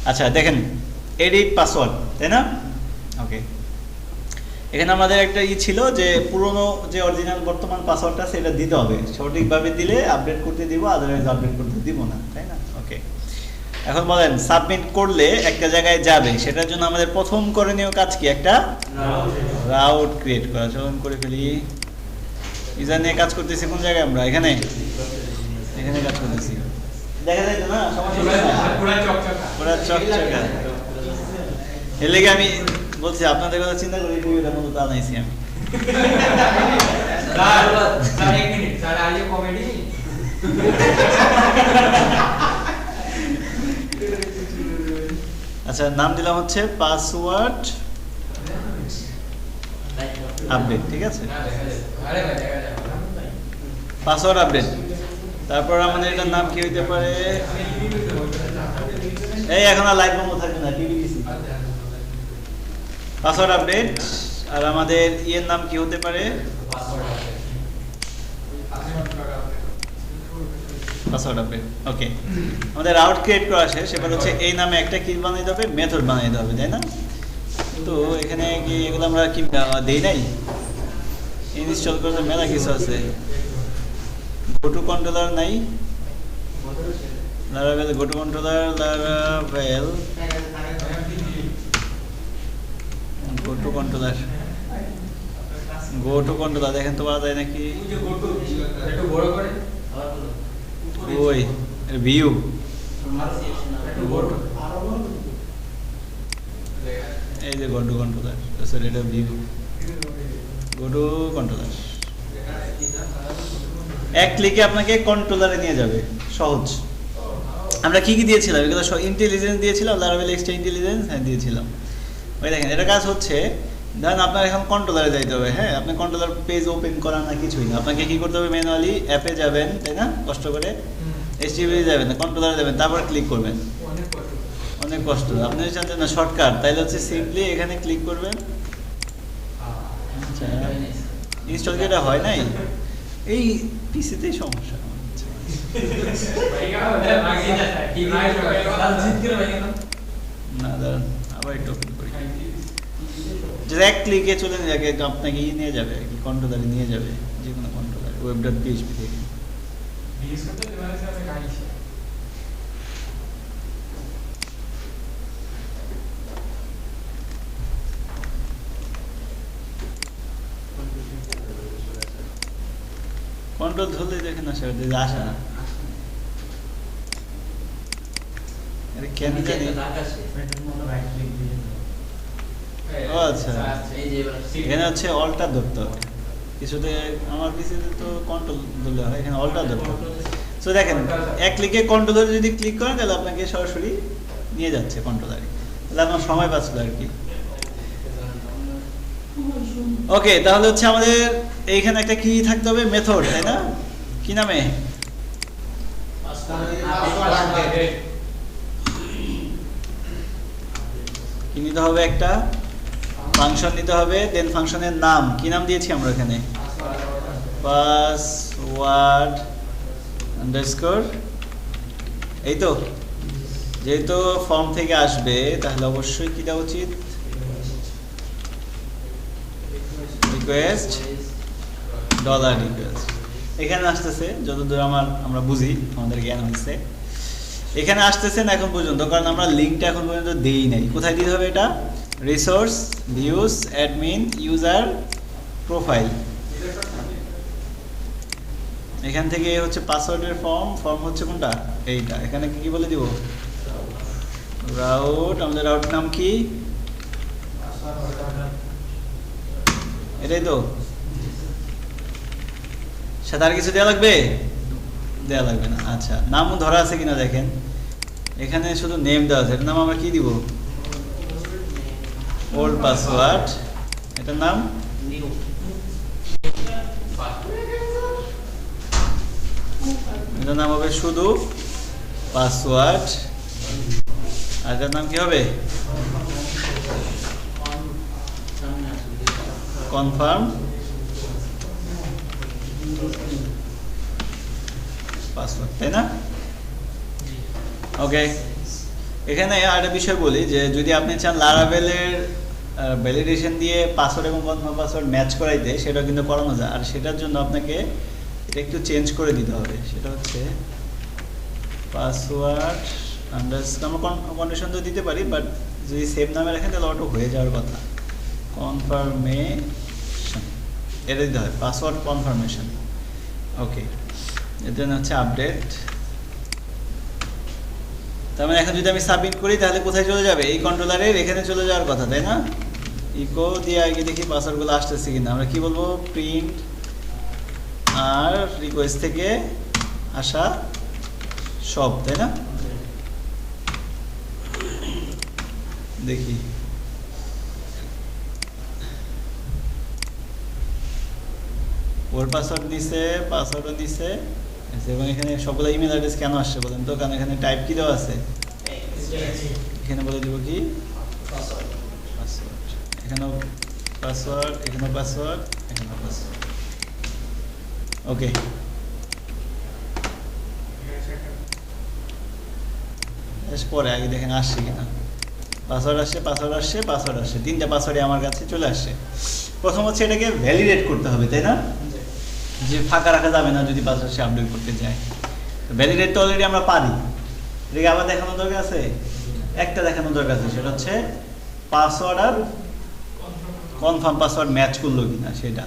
আচ্ছা দেখেন, edit password, তাই না? ওকে, এখানে আমাদের একটা ছিল যে পুরনো যে অরিজিনাল বর্তমান পাসওয়ার্ডটা সেটা দিতে হবে, সঠিকভাবে দিলে আপডেট করতে দিব, আদারওয়াইজ আপডেট করতে দিব না, তাই না? ওকে, এখন বলেন সাবমিট করলে একটা জায়গায় যাবে, সেটার জন্য আমাদের প্রথম করণীয় কাজ কি? একটা রাউট ক্রিয়েট করা। চলুন করে ফেলি। ইউজার নিয়ে কাজ করতেছি কোন জায়গায় আমরা? এখানে কাজ করতেছি, দেখা যায় তো না? পুরা চকচকা। এর লেগে আমি বলছি আপনাদের কথা চিন্তা করি, ভিডিওটার মতো বানাইছি আমি। আচ্ছা, নাম দিলাম হচ্ছে পাসওয়ার্ড আপডেট, ঠিক আছে? Password update. তারপর আমাদের এটার নাম কি হইতে পারে? এই এখন আর লাইভ বন্ধ থাকবে না, টিভিডিসি পাসওয়ার্ড আপডেট। আর আমাদের ইয়ের নাম কি হতে পারে? Password update. ওকে, আমাদের রাউট ক্রিয়েট করা শেষ। এবার হচ্ছে এই নামে একটা কি বানাইতে হবে? মেথড বানাইতে হবে, তাই না? তো এখানে কি এগুলো আমরা কি দেই নাই? ইনস্টল করতে মেলা কিছু আছে। গোটু কন্ট্রোলার নাই, Laravel go to controller, Laravel go to controller, go to controller দেখেন তো পাওয়া যায় নাকি? ওই ভিউ এই যে গোটু কন্ট্রোলার, সরি এটা ভিউ গোটু কন্ট্রোলার। এক ক্লিকে আপনাকে কন্ট্রোলারে নিয়ে যাবে, সহজ। আমরা কি কি দিয়েছিলাম? এগুলো ইন্টেলিজেন্স দিয়েছিলাম, লারাভেল এক্সট্রা ইন্টেলিজেন্স দিয়েছিলাম। ওই দেখেন, এটা কাজ হচ্ছে। ধরেন আপনার এখন কন্ট্রোলারে যাইতে হবে, হ্যাঁ? আপনি কন্ট্রোলার পেজ ওপেন করার না কিছুই না, আপনাকে কি করতে হবে? ম্যানুয়ালি অ্যাপে যাবেন, তাই না? কষ্ট করে এইচটিএমএল যাবেন না, কন্ট্রোলারে যাবেন, তারপর ক্লিক করবেন। অনেক কষ্ট। আপনি চাচ্ছেন না শর্টকাট, তাইলে হচ্ছে সিম্পলি এখানে ক্লিক করবেন। আচ্ছা, ইনস্টল কি এটা হয় নাই? এই পিসিতেই সমস্যা। না দাঁড়ান, আবার একটু ওপেন করি। এক ক্লিকে চলে যাবে, আপনাকে নিয়ে যাবে আর কি, কন্ট্রোলারে নিয়ে যাবে, যে কোনো কন্ট্রোলার web.php থেকে। কন্ট্রোল ধরলে দেখেন আসে না, কেন জানি। ও আচ্ছা, এখানে হচ্ছে অল্টার ধরতে হবে কিছুতে। আমার পিসিতে তো কন্ট্রোল ধরলে হয়, এখানে অল্টার ধরতে হবে। সো দেখেন, এক ক্লিকে কন্ট্রোলারে যদি ক্লিক করেন তাহলে আপনাকে সরাসরি নিয়ে যাচ্ছে কন্ট্রোলারে, তাহলে আপনার সময় বাঁচলো আর কি। ওকে, তাহলে হচ্ছে আমাদের এইখানে একটা কি থাকতে হবে? মেথড, তাই না? কি নামে? কি নিতে হবে? একটা ফাংশন নিতে হবে। দেন ফাংশনের নাম কি নাম দিয়েছি আমরা এখানে? Password underscore. এই তো, যেহেতু ফর্ম থেকে আসবে তাহলে অবশ্যই কি দেওয়া উচিত? Request $request। এখানে আসতেছে যতদূর আমরা বুঝি, আমাদের জ্ঞান হয়েছে, এখানে আসতেছে না এখন পর্যন্ত, কারণ আমরা লিঙ্কটা এখন পর্যন্ত দেই নাই। কোথায় দিতে হবে এটা? Resource, views, admin, user, profile. এখান থেকে হচ্ছে পাসওয়ার্ডের ফর্ম হচ্ছে কোনটা? এইটা। এখানে কি বলে দিব? রাউট। আমাদের রাউট নাম কি? এটাই তো। সাথে আর কিছু দেওয়া লাগবে? দেওয়া লাগবে না। আচ্ছা, নামও ধরা আছে কিনা দেখেন, এখানে শুধু নেম দেওয়া আছে। এটার নাম আমরা কি দিব? Old password. এটার নাম এটার নাম হবে শুধু পাসওয়ার্ড। আর এটার নাম কি হবে? কনফার্ম পাসওয়ার্ড, তাই না? ওকে, এখানে আরেকটা বিষয় বলি যে যদি আপনি চান লারাভেলের ভ্যালিডেশন দিয়ে পাসওয়ার্ড এবং কনফার্ম পাসওয়ার্ড ম্যাচ করাইতে, সেটা কিন্তু করানো যায়। আর সেটার জন্য আপনাকে এটা একটু চেঞ্জ করে দিতে হবে। সেটা হচ্ছে পাসওয়ার্ড আমরা কন্ডিশন তো দিতে পারি, বাট যদি সেম নামে রাখেন তাহলে অটো হয়ে যাওয়ার কথা। কনফার্মেশন এটা দিতে হয়, পাসওয়ার্ড কনফার্মেশন। ওকে, এর জন্য হচ্ছে আপডেট। তার মানে এখন যদি আমি সাবমিট করি তাহলে কোথায় চলে যাবে? এই কন্ট্রোলারের এখানে চলে যাওয়ার কথা, তাই না? ইকো দিয়ে আগে দেখি পাসওয়ার্ডগুলো আসতেছে কিনা। আমরা কি বলবো? প্রিন্ট আর রিকোয়েস্ট থেকে আসা সব, তাই না? দেখি ওর পাসওয়ার্ড দিছে, পাসওয়ার্ডও দিছে, এবং এখানে সবগুলো ইমেল অ্যাড্রেস কেন আসছে বলেন তো? কারণ এখানে টাইপ কি দেওয়া আছে, এখানে বলে দিব কি পাসওয়ার্ড, এখানেও পাসওয়ার্ড, এখানেও পাসওয়ার্ড, এখানেও পাসওয়ার্ড। ওকে, পরে আগে দেখেন আসছে কিনা। পাসওয়ার্ড আসছে, পাসওয়ার্ড আসছে, পাসওয়ার্ড আসছে, তিনটা পাসওয়ার্ডই আমার কাছে চলে আসছে। প্রথম হচ্ছে এটাকে ভ্যালিডেট করতে হবে, তাই না? যে ফাঁকা রাখা যাবে না যদি পাসওয়ার্ড সে আপডেট করতে যায়। ভ্যালিডেট তো অলরেডি আমরা পারি, এটাকে আবার দেখানোর দরকার আছে? একটা দেখানোর দরকার আছে, সেটা হচ্ছে পাসওয়ার্ড আর কনফার্ম পাসওয়ার্ড ম্যাচ করলো কিনা সেটা।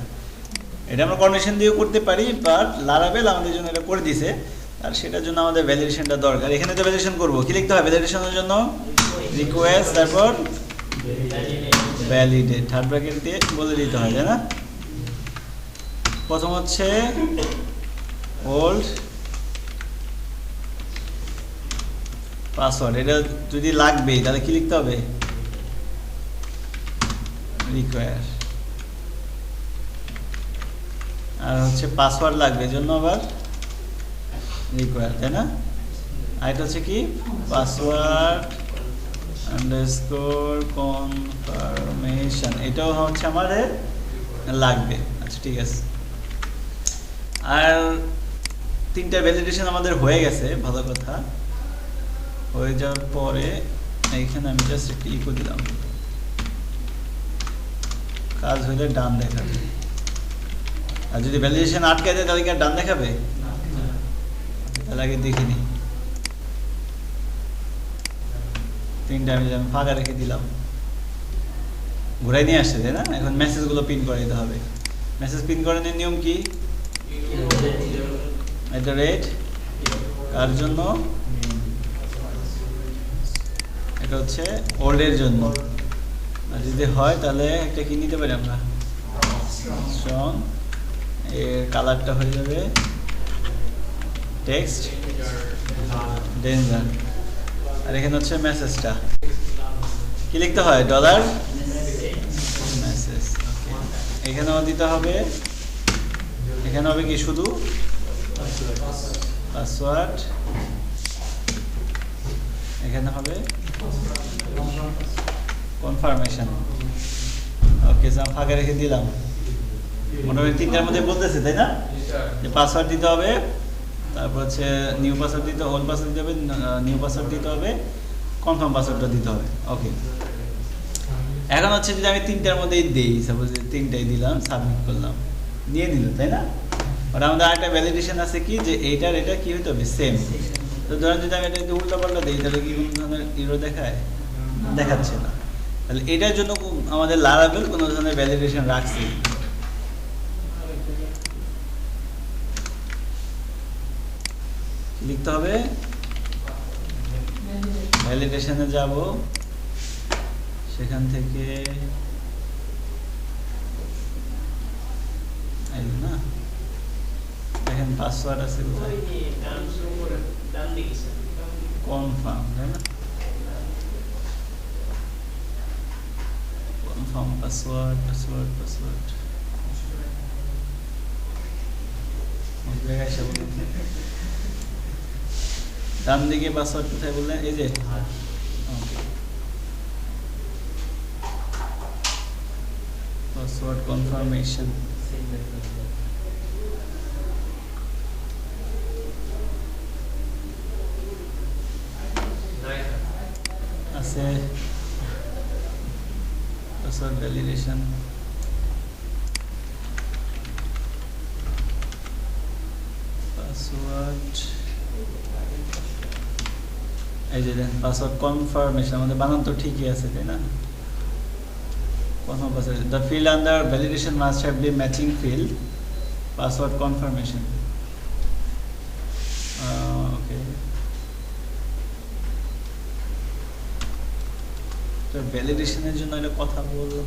এটা আমরা কন্ডিশন দিয়েও করতে পারি, বাট লারাভেল আমাদের জন্য এটা করে দিছে, আর সেটার জন্য আমাদের ভ্যালিডেশনটা দরকার। এখানে তো ভ্যালিডেশন করবো, কি লিখতে হয় ভ্যালিডেশনের জন্য? রিকোয়েস্ট, তারপর ভ্যালিডেট, থার্ড ব্র্যাকেট দিয়ে বলে দিতে হয়, তাই না? প্রথম হচ্ছে ওল্ড পাসওয়ার্ড, এটা যদি লাগবেই তাহলে কি লিখতে হবে? রিকোয়ার। আর হচ্ছে পাসওয়ার্ড লাগবে, এজন্য আবার রিকোয়ার, তাই না? আর এটা হচ্ছে কি পাসওয়ার্ড আন্ডারস্কোর কনফার্মেশন, এটাও হচ্ছে আমাদের লাগবে। আচ্ছা ঠিক আছে, আর তিনটা ভ্যালিডেশন আমাদের হয়ে গেছে, ভালো কথা। হয়ে যাওয়ার পরে এইখানে আমি জাস্ট একটু ইকো দিলাম, কাজ হলে ডান দেখাবে। আর যদি ভ্যালিডেশন আটকে দেয় তাহলে কি আর ডান দেখাবে? তাহলে আগে দেখিনি। তিনটা আমি ফাঁকা রেখে দিলাম, ঘুরাই নিয়ে আসছে, তাই না? এখন মেসেজগুলো পিন করে দিতে হবে। মেসেজ পিন করানোর নিয়ম কি? @ কার জন্য? এটা হচ্ছে ওল্ডের জন্য। আর যদি হয় তাহলে একটা কি নিতে পারি আমরা? স্ট্রং। এর কালারটা হয়ে যাবে টেক্সট ডেঞ্জার। আর এখানে হচ্ছে মেসেজটা কি লিখতে হয়? Dollar message. এখানেও দিতে হবে, এখানে হবে কি শুধু পাসওয়ার্ড, এখানে হবে কনফার্মেশন। ওকে, আমি ফাঁকা রেখে দিলাম। মোটামুটি তিনটার মধ্যে বলতেছে, তাই না? যে পাসওয়ার্ড দিতে হবে, তারপর হচ্ছে নিউ পাসওয়ার্ড দিতে হবে, ওল্ড পাসওয়ার্ড দিতে হবে, নিউ পাসওয়ার্ড দিতে হবে, কনফার্ম পাসওয়ার্ডটা দিতে হবে। ওকে, এখন হচ্ছে যদি আমি তিনটার মধ্যেই দিই, সাপোজ তিনটাই দিলাম, সাবমিট করলাম, নিয়ে নিল, তাই না? ওটা আমাদের আরেকটা ভ্যালিডেশন আছে কি, যে এইটার এটা কি হতে হবে? সেম। তো ধরেন যদি আমি এটা উল্টা পাল্টা দিই তাহলে কি কোনো ধরনের ইরো দেখায়? দেখাচ্ছে না। তাহলে এটার জন্য আমাদের লারাভেল কোনো ধরনের ভ্যালিডেশন রাখছে। লিখতে হবে, ভ্যালিডেশনে যাব, সেখান থেকে না দেখেন পাসওয়ার্ড আছে কোথায়? কনফার্ম, তাই না? কনফার্ম পাসওয়ার্ড, পাসওয়ার্ড, পাসওয়ার্ড ডান দিকে পাসওয়ার্ড কোথায় বললেন? এই যে পাসওয়ার্ড কনফার্মেশন। আছে পাসওয়ার্ড ভ্যালিডেশন, পাসওয়ার্ড এই যে দেন পাসওয়ার্ড কনফার্মেশন, আমাদের বানান তো ঠিকই আছে তাই না? Confirm password, the field under validation must have be matching field password confirmation. Okay, তো ভ্যালিডেশনের জন্য একটা কথা বলে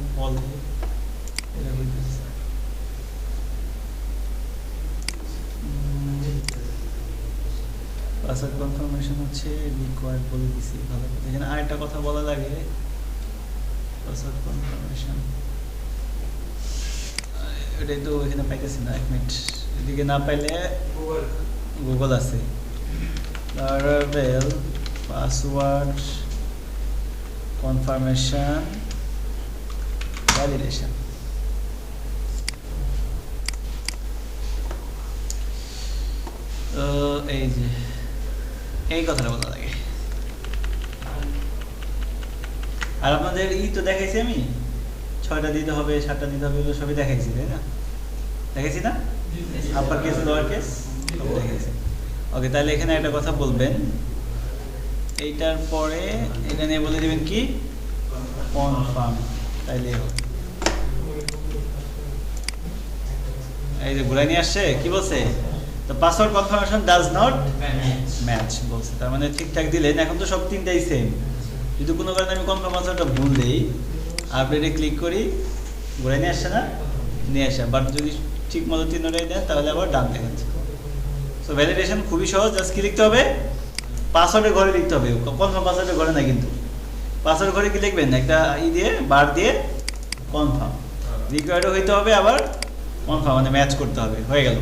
পাসওয়ার্ড কনফার্মেশন হচ্ছে রিকোয়ার্ড বলে দিছি, ভালো কথা। এখানে আরেকটা কথা বলা লাগে, পাসওয়ার্ড কনফার্মেশন এটাই তো এখানে পাইতেছি না, এক মিনিট, এদিকে না পাইলে গুগল আছে। লারাভেল পাসওয়ার্ড কনফার্মেশন ভ্যালিডেশন, এই যে এই কথাটা বলা লাগে। আর আপনাদের তো দেখাইছি আমি, 6টা দিতে হবে 7টা দিতে হবে, এগুলো সবই দেখাইছি তাই না? দেখাইছি না? আপার কেস লোয়ার কেস সব দেখাইছি। ওকে, তাহলে এখানে একটা কথা বলবেন, এইটার পরে এটা নিয়ে বলে দিবেন কি কনফার্ম, তাইলে হবে। এই যে ঘুরাই নিয়ে আসছে, কি বলছে? তো password confirmation does not match বলছে, তার মানে ঠিকঠাক দিলেন। এখন তো সব তিনটাই সেম, যদি কোনো কারণে আমি কনফার্ম পাসওয়ার্ডটা ভুল দিই, আপডেটে ক্লিক করি, ঘুরাই নিয়ে আসছে না? নিয়ে আসে। বাট যদি ঠিক মতো তিনটাই দেন তাহলে আবার ডান দেখাচ্ছে। সো ভ্যালিডেশন খুবই সহজ, জাস্ট কি লিখতে হবে? পাসওয়ার্ডের ঘরে লিখতে হবে, কনফার্ম পাসওয়ার্ডের ঘরে না কিন্তু। পাসওয়ার্ড ঘরে কি লিখবেন? একটা দিয়ে বার দিয়ে কনফার্ম, রিকোয়ার্ডও হইতে হবে, আবার কনফার্ম মানে ম্যাচ করতে হবে, হয়ে গেল।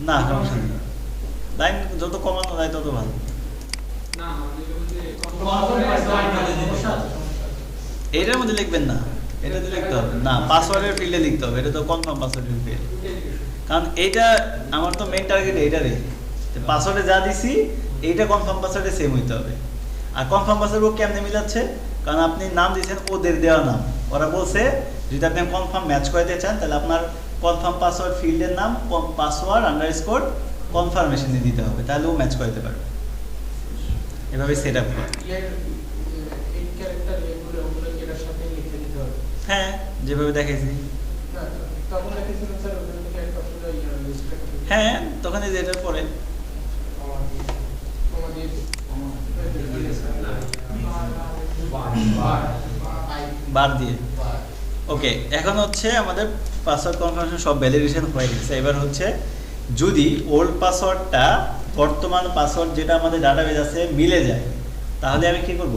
না সমস্যা নেই, লাইন যত কমানো যায় তত ভালো। এটার মধ্যে লিখবেন না, এটাতে লিখতে হবে না, পাসওয়ার্ডের ফিল্ডে লিখতে হবে, এটা তো কনফার্ম পাসওয়ার্ডের ফিল্ড। কারণ এইটা আমার তো মেইন টার্গেট এইটারে, পাসওয়ার্ডে যা দিছি এইটা কনফার্ম পাসওয়ার্ডে সেম হইতে হবে। আর কনফার্ম পাসওয়ার্ড ও কেমনে মিলাচ্ছে? কারণ আপনি নাম দিয়েছেন ওদের দেওয়া নাম, ওরা বলছে যদি আপনি কনফার্ম ম্যাচ করাতে চান তাহলে আপনার কনফার্ম পাসওয়ার্ড ফিল্ডের নাম পাসওয়ার্ড আন্ডারস্কোর কনফার্মেশনে দিতে হবে, তাহলে ও ম্যাচ করাতে পারবে। এভাবে সেট আপ করে, হ্যাঁ যেভাবে দেখাইছি। হ্যাঁ তখন এই যে এটার পরে বার দিয়ে। ওকে, এখন হচ্ছে আমাদের পাসওয়ার্ড কনফার্মেশন সব ভ্যালিডেশন হয়ে গেছে। এবার হচ্ছে যদি ওল্ড পাসওয়ার্ডটা বর্তমান পাসওয়ার্ড যেটা আমাদের ডাটাবেজ আছে মিলে যায়, তাহলে আমি কি করব?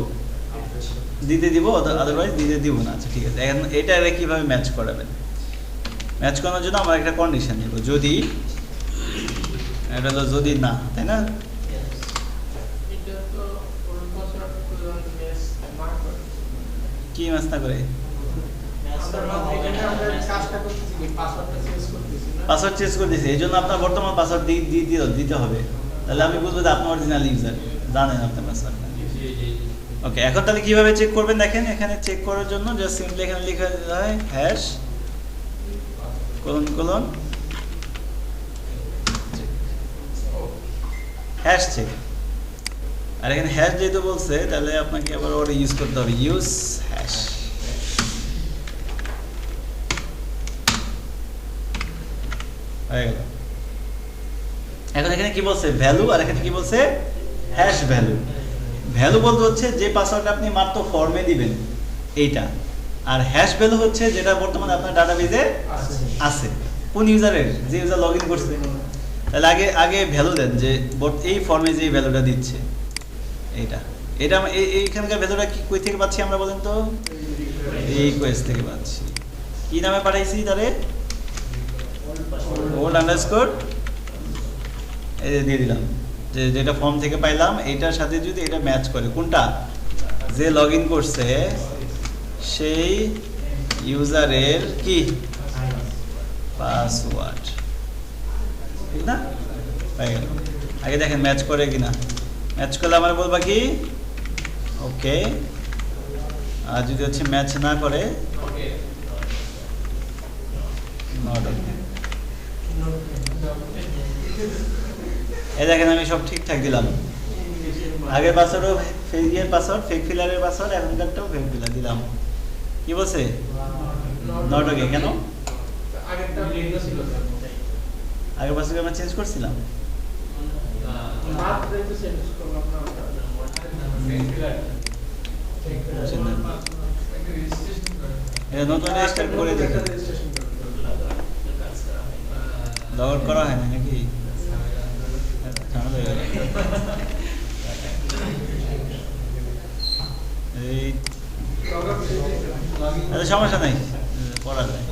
দিতে দিব, আদারওয়াইজ দিতে দিব না। আচ্ছা ঠিক আছে, এখন এটা কিভাবে ম্যাচ করাবেন? ম্যাচ করানোর জন্য আমরা একটা কন্ডিশন দেব, যদি এটা হলো যদি না, তাই না? কি ম্যাচ না করে? পাসওয়ার্ড চেঞ্জ করে দিয়েছি, এই জন্য আপনার বর্তমান পাসওয়ার্ড দিতে হবে, তাহলে আমি বুঝবো যে আপনি অরিজিনাল ইউজার, জানেন আপনার পাসওয়ার্ড। ওকে, এখন তাহলে কিভাবে চেক করবেন? দেখেন এখানে চেক করার জন্য জাস্ট সিম্পলি এখানে লিখে দিতে হয় হ্যাশ কোলন হ্যাশ চেক। আর এখানে হ্যাশ যেহেতু বলছে তাহলে আপনাকে আবার ওটা ইউজ করতে হবে, ইউজ হ্যাশ। হয়ে গেল। এখন এখানে কি বলছে? ভ্যালু, আর এখানে কি বলছে? Hash value. ভ্যালু বলতে হচ্ছে যে পাসওয়ার্ডটা আপনি মাত্র ফর্মে দিবেন এইটা, আর হ্যাশ ভ্যালু হচ্ছে যেটা বর্তমানে আপনার ডাটাবেজে আছে, কোন ইউজারের, যে ইউজার লগ ইন করছে। তাহলে আগে ভ্যালু দেন যে এই ফর্মে যে ভ্যালুটা দিচ্ছে এইটা এইখানকার ভ্যালুটা কি কই থেকে পাচ্ছি আমরা বলেন তো? এই রিকোয়েস্ট থেকে পাচ্ছি। কি নামে পাঠাইছি তারে? ওল্ড আন্ডারস্কোর এই দিয়ে দিলাম, যেটা ফর্ম থেকে পাইলাম এইটার সাথে যদি এটা ম্যাচ করে, কোনটা? যে লগ ইন করছে সেই ইউজারের কি পাসওয়ার্ড, ঠিক না? হয়ে গেল। আগে দেখেন ম্যাচ করে কিনা। ম্যাচ করলে আমার বলবা কি ওকে, আর যদি হচ্ছে ম্যাচ না করে নট ওকে। এই দেখেন আমি সব ঠিকঠাক দিলাম। আগের পাসওয়ার্ডও ফেকের পাসওয়ার্ড, ফেক ফিলারের পাসওয়ার্ড, এখনকারটাও ফেক ফিলার দিলাম। কি বলছে? Not okay. কেন? আগের পাসওয়ার্ড আমরা চেঞ্জ করছিলাম। নতুন রেজিস্টার করে দেখি, লগ আউট করা হয় না নাকি? সমস্যা নাই, করা যায়।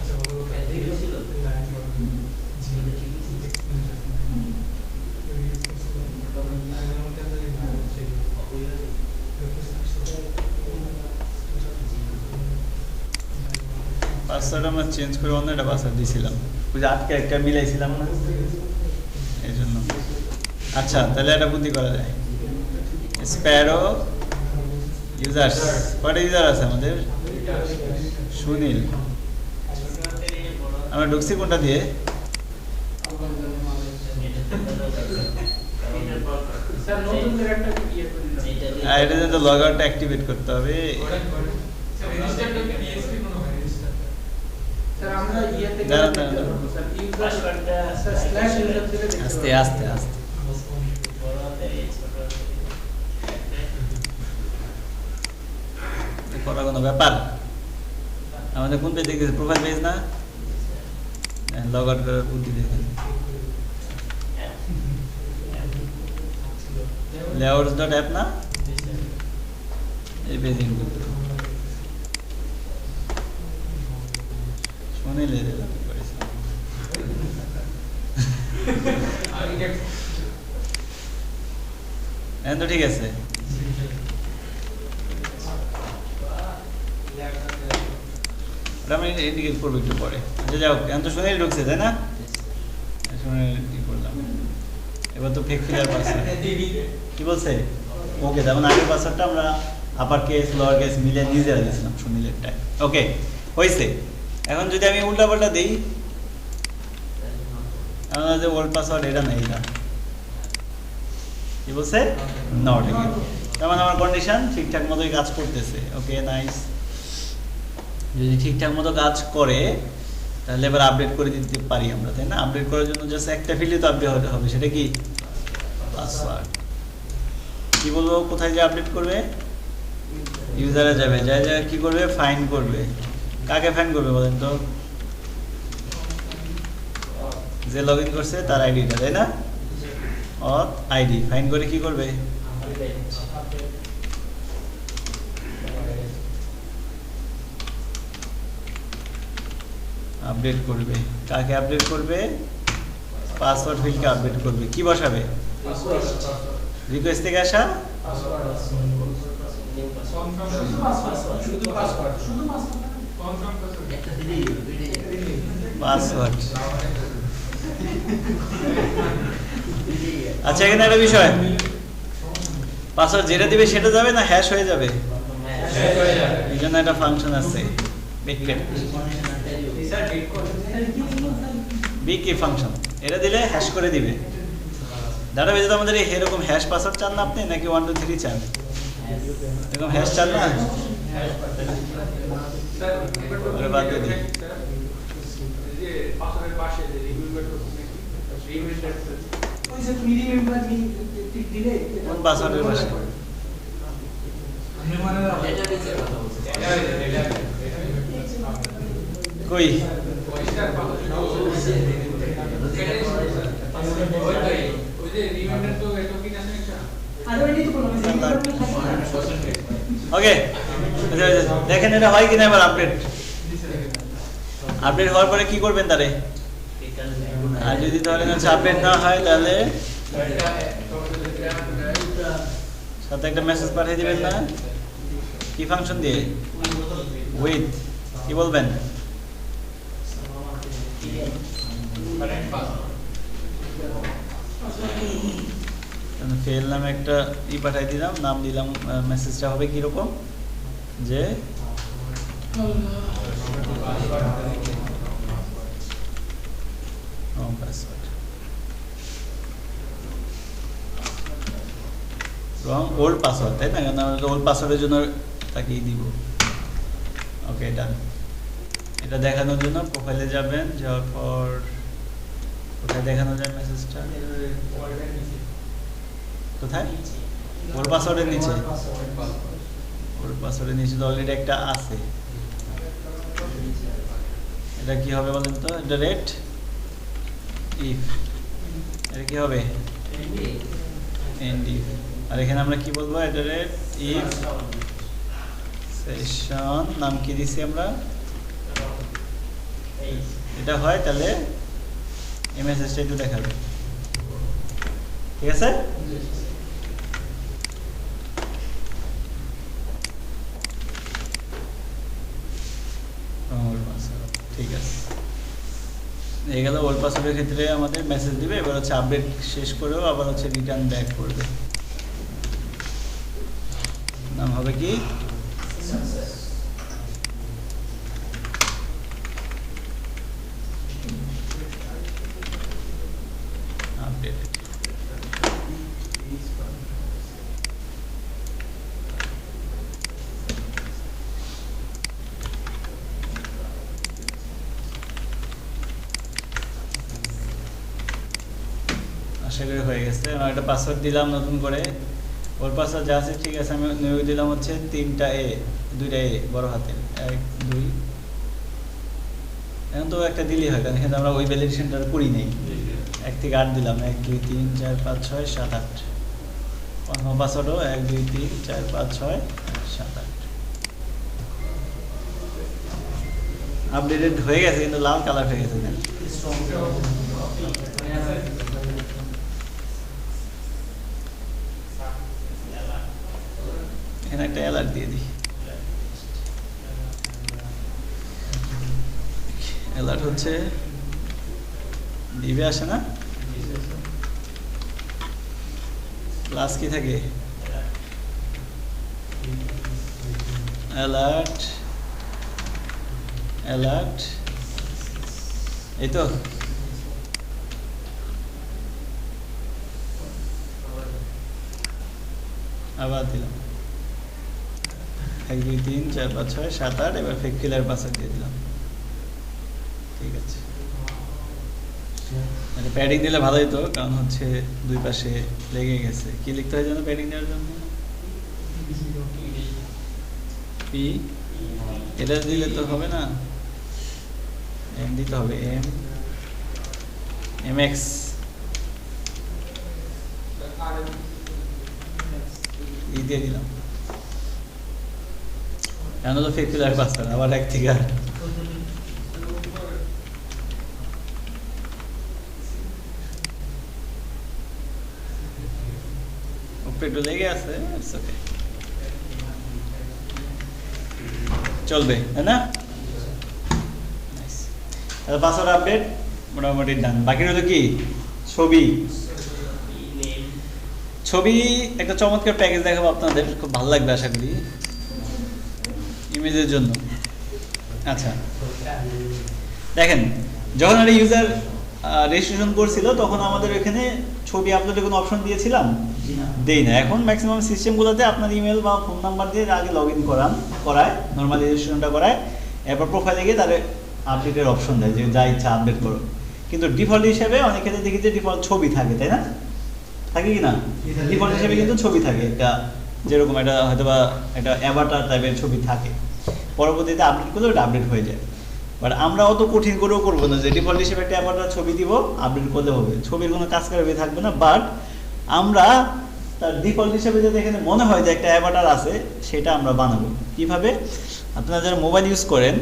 পাসওয়ার্ড আমরা চেঞ্জ করে অন্য একটা পাসওয়ার্ড দিয়েছিলাম, ওই যে আটকে একটা মিলাইছিলাম না, এই জন্য। আচ্ছা, তাহলে একটা বুদ্ধি করা যায়। স্প্যারো ইউজার্স, কয়টা ইউজার আছে আমাদের? সুনীল। আমরা ঢুকছি কোনটা দিয়ে? এটা তো লগ আউট অ্যাক্টিভেট করতে হবে। আস্তে আস্তে আস্তে করা কোনো ব্যাপার। আমাদের কোন পেজ দেখতেছে? প্রোফাইল পেজ না? লগ আউট করার বুদ্ধি দেখেন। লেআউটস ডট অ্যাপ না, এই পেজ ইনপুট শুনিলে এখন তো ঠিক আছে। আমি ইন্ডিকেট করবো একটু পরে। আচ্ছা যাও, এখন তো শুনেই ঢুকছে তাই না? শুনে কি করলাম, এবার তো ফেক ফিলার পাসওয়ার্ড কি বলছে? ওকে, যেমন আগের পাসওয়ার্ডটা আমরা আপার কেস লোয়ার কেস মিলে নিজেরা দিয়েছিলাম সুনীলেরটা। ওকে হয়েছে। এখন যদি আমি উল্টা পাল্টা দিই, আমাদের যে ওল্ড পাসওয়ার্ড এটা না, এটা কি বলছে? Not again. তার মানে আমার কন্ডিশন ঠিকঠাক মতোই কাজ করতেছে। Okay nice. যদি ঠিকঠাক মতো কাজ করে তাহলে এবার আপডেট করে দিতে পারি আমরা, তাই না? আপডেট করার জন্য জাস্ট একটা ফিল্ডে তো আপডেট হতে হবে, সেটা কি? পাসওয়ার্ড। কি বলবো, কোথায় যে আপডেট করবে? ইউজারে যাবে, যা যা কি করবে? ফাইন্ড করবে। কাকে ফাইন্ড করবে বলেন তো? যে লগ ইন করছে তার আইডিটা, তাই না? অথ আইডি ফাইন্ড করে কি করবে? আপডেট করবে। কাকে আপডেট করবে? পাসওয়ার্ড ফিল্ডকে আপডেট করবে। কি বসাবে? রিকোয়েস্ট থেকে আসা পাসওয়ার্ড। আচ্ছা, এখানে একটা বিষয়, পাসওয়ার্ড যেটা দিবে সেটা যাবে না হ্যাশ হয়ে যাবে? এই জন্য একটা ফাংশন আছে বিকি ফাংশন, এটা দিলে হ্যাশ করে দিবে। ডাটাবেজে তো আমাদের এরকম হ্যাশ পাসওয়ার্ড চান না আপনি, নাকি 1 2 3 চান? এরকম হ্যাশ চান না? বাদ দিয়ে দিই। কোন পাসওয়ার্ডের পাশে? কই? ওকে দেখেন এটা হয় কিনা এবার আপডেট। আপডেট হওয়ার পরে কি করবেন তারে? আর যদি ধরেন হচ্ছে আপডেট না হয় তাহলে সাথে একটা মেসেজ পাঠিয়ে দিবেন না? কি ফাংশন দিয়ে? উইথ কি বলবেন? ফেল নামে একটা পাঠাই দিলাম, নাম দিলাম, মেসেজটা হবে কিরকম যে রং ওল্ড পাসওয়ার্ড, তাই না? কারণ আমরা ওল্ড পাসওয়ার্ডের জন্য তাকেই দিব। ওকে, ডান। এটা দেখানোর জন্য প্রোফাইলে যাবেন, যাওয়ার পর কোথায় দেখানো যায় মেসেজটা? কোথায়? ওল্ড পাসওয়ার্ডের নিচে। ওল্ড পাসওয়ার্ডের নিচে তো অলরেডি একটা আছে। এটা কি হবে বলেন তো? এটা রেট ইফ, এটা কি হবে? And if. আর এখানে আমরা কি বলবো? এটা রেট ইফ সেশন, নাম কি দিছি আমরা? এটা হয় তাহলে এই মেসেজটা একটু দেখাবে, ঠিক আছে? ঠিক আছে, এই গেল ওল্ড পাসওয়ার্ডের ক্ষেত্রে আমাদের মেসেজ দিবে। এবার হচ্ছে আপডেট শেষ করেও আবার হচ্ছে রিটার্ন ব্যাক করবে। নাম হবে কি? আপডেট। আশা করি হয়ে গেছে। আমার একটা পাসওয়ার্ড দিলাম নতুন করে, ওর পাসওয়ার্ড যা আছে ঠিক আছে। আমি নিউ দিলাম হচ্ছে 3টা এ, 2টা এ বড় হাতের, 1 2। এখন তো একটা দিলেই হয়, কারণ এখানে আমরা ওই ভ্যালিডেশনটা করি নেই। 1 থেকে 8 দিলাম, 1 2 3 4 5 6 7 8। অন্য পাসওয়ার্ডও 1 2 3 4 5 6 7 8। আপডেটেড হয়ে গেছে, কিন্তু লাল কালার হয়ে গেছে। এখানে একটা অ্যালার্ট দিয়ে দিই। অ্যালার্ট হচ্ছে দিবে, আসে না? প্লাস কি থাকে? অ্যালার্ট, অ্যালার্ট, এই তো। আবার দিলাম 1 2 3 4 5 6 7 8। এবার ফেক কিলার পাসওয়ার্ড দিয়ে দিলাম, ঠিক আছে। মানে প্যাডিং দিলে ভালো হতো, কারণ হচ্ছে দুই পাশে লেগে গেছে। কি লিখতে হয় যেন প্যাডিং দেওয়ার জন্য? পি। এটা দিলে তো হবে না, এম দিতে হবে, এম এম এক্স। ই দিয়ে দিলাম, কেন তো ফেক কিলার পাসওয়ার্ড আবার 1 থেকে 8। একটু লেগে আছে, চলবে, তাই না? পাসওয়ার্ড আপডেট মোটামুটি ডান। বাকি রইল কি? ছবি। ছবি একটা চমৎকার প্যাকেজ দেখাবো আপনাদের, খুব ভালো লাগবে আশা করি, ইমেজের জন্য। আচ্ছা, দেখেন, যখন একটা ইউজার রেজিস্ট্রেশন করছিল তখন আমাদের এখানে ছবি আপলোডের কোনো অপশন দিয়েছিলাম? দেই না। এখন ম্যাক্সিমাম সিস্টেমগুলোতে আপনার ইমেল বা ফোন নাম্বার দিয়ে আগে লগ ইন করায়, নর্মাল রেজিস্ট্রেশনটা করায়, এরপর প্রোফাইলে গিয়ে তাদের আপডেটের অপশন দেয় যে যা ইচ্ছা আপডেট করো। কিন্তু ডিফল্ট হিসেবে অনেক ক্ষেত্রে দেখি যে ডিফল্ট ছবি থাকে, তাই না? থাকে কি না? ডিফল্ট হিসেবে কিন্তু ছবি থাকে একটা, যেরকম এটা হয়তো বা একটা অ্যাভাটার টাইপের ছবি থাকে। পরবর্তীতে আপডেট করলে ওটা আপডেট হয়ে যায়। বাট আমরা অত কঠিন করেও করবো না যে ডিফল্ট হিসেবে একটা অ্যাভাটার ছবি দিব, আপডেট করলে হবে। ছবির কোনো কাজ করাবে থাকবে না। বাট আমরা তার ডিফল্ট হিসেবে যদি এখানে মনে হয় যে একটা অ্যাভাটার আছে, সেটা আমরা বানাবো। কিভাবে? আপনারা যারা মোবাইল ইউজ করেন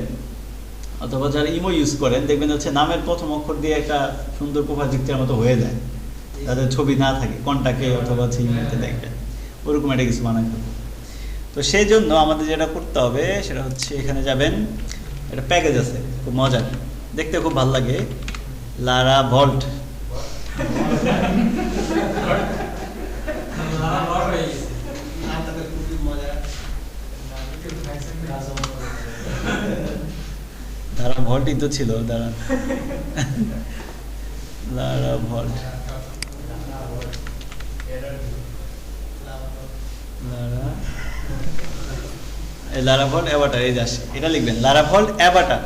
অথবা যারা ইমো ইউজ করেন, দেখবেন হচ্ছে নামের প্রথম অক্ষর দিয়ে একটা সুন্দর প্রোফাইল পিকচারের মতো হয়ে যায়, তাদের ছবি না থাকে, কন্টাক্টে অথবা হচ্ছে ইমেলতে দেখবেন, ওরকম একটা কিছু বানাই ফেলবো। তো সেই জন্য আমাদের যেটা করতে হবে সেটা হচ্ছে, এখানে যাবেন, একটা প্যাকেজ আছে খুব মজার, দেখতে খুব ভালো লাগে, লারা ভল্ট। ভল্টই তো ছিল, দাঁড়ান। লারা ভল্ট, লারা ভল্ট অ্যাভাটার, এই আসে, এটা লিখবেন লারা ভল্ট অ্যাভাটার,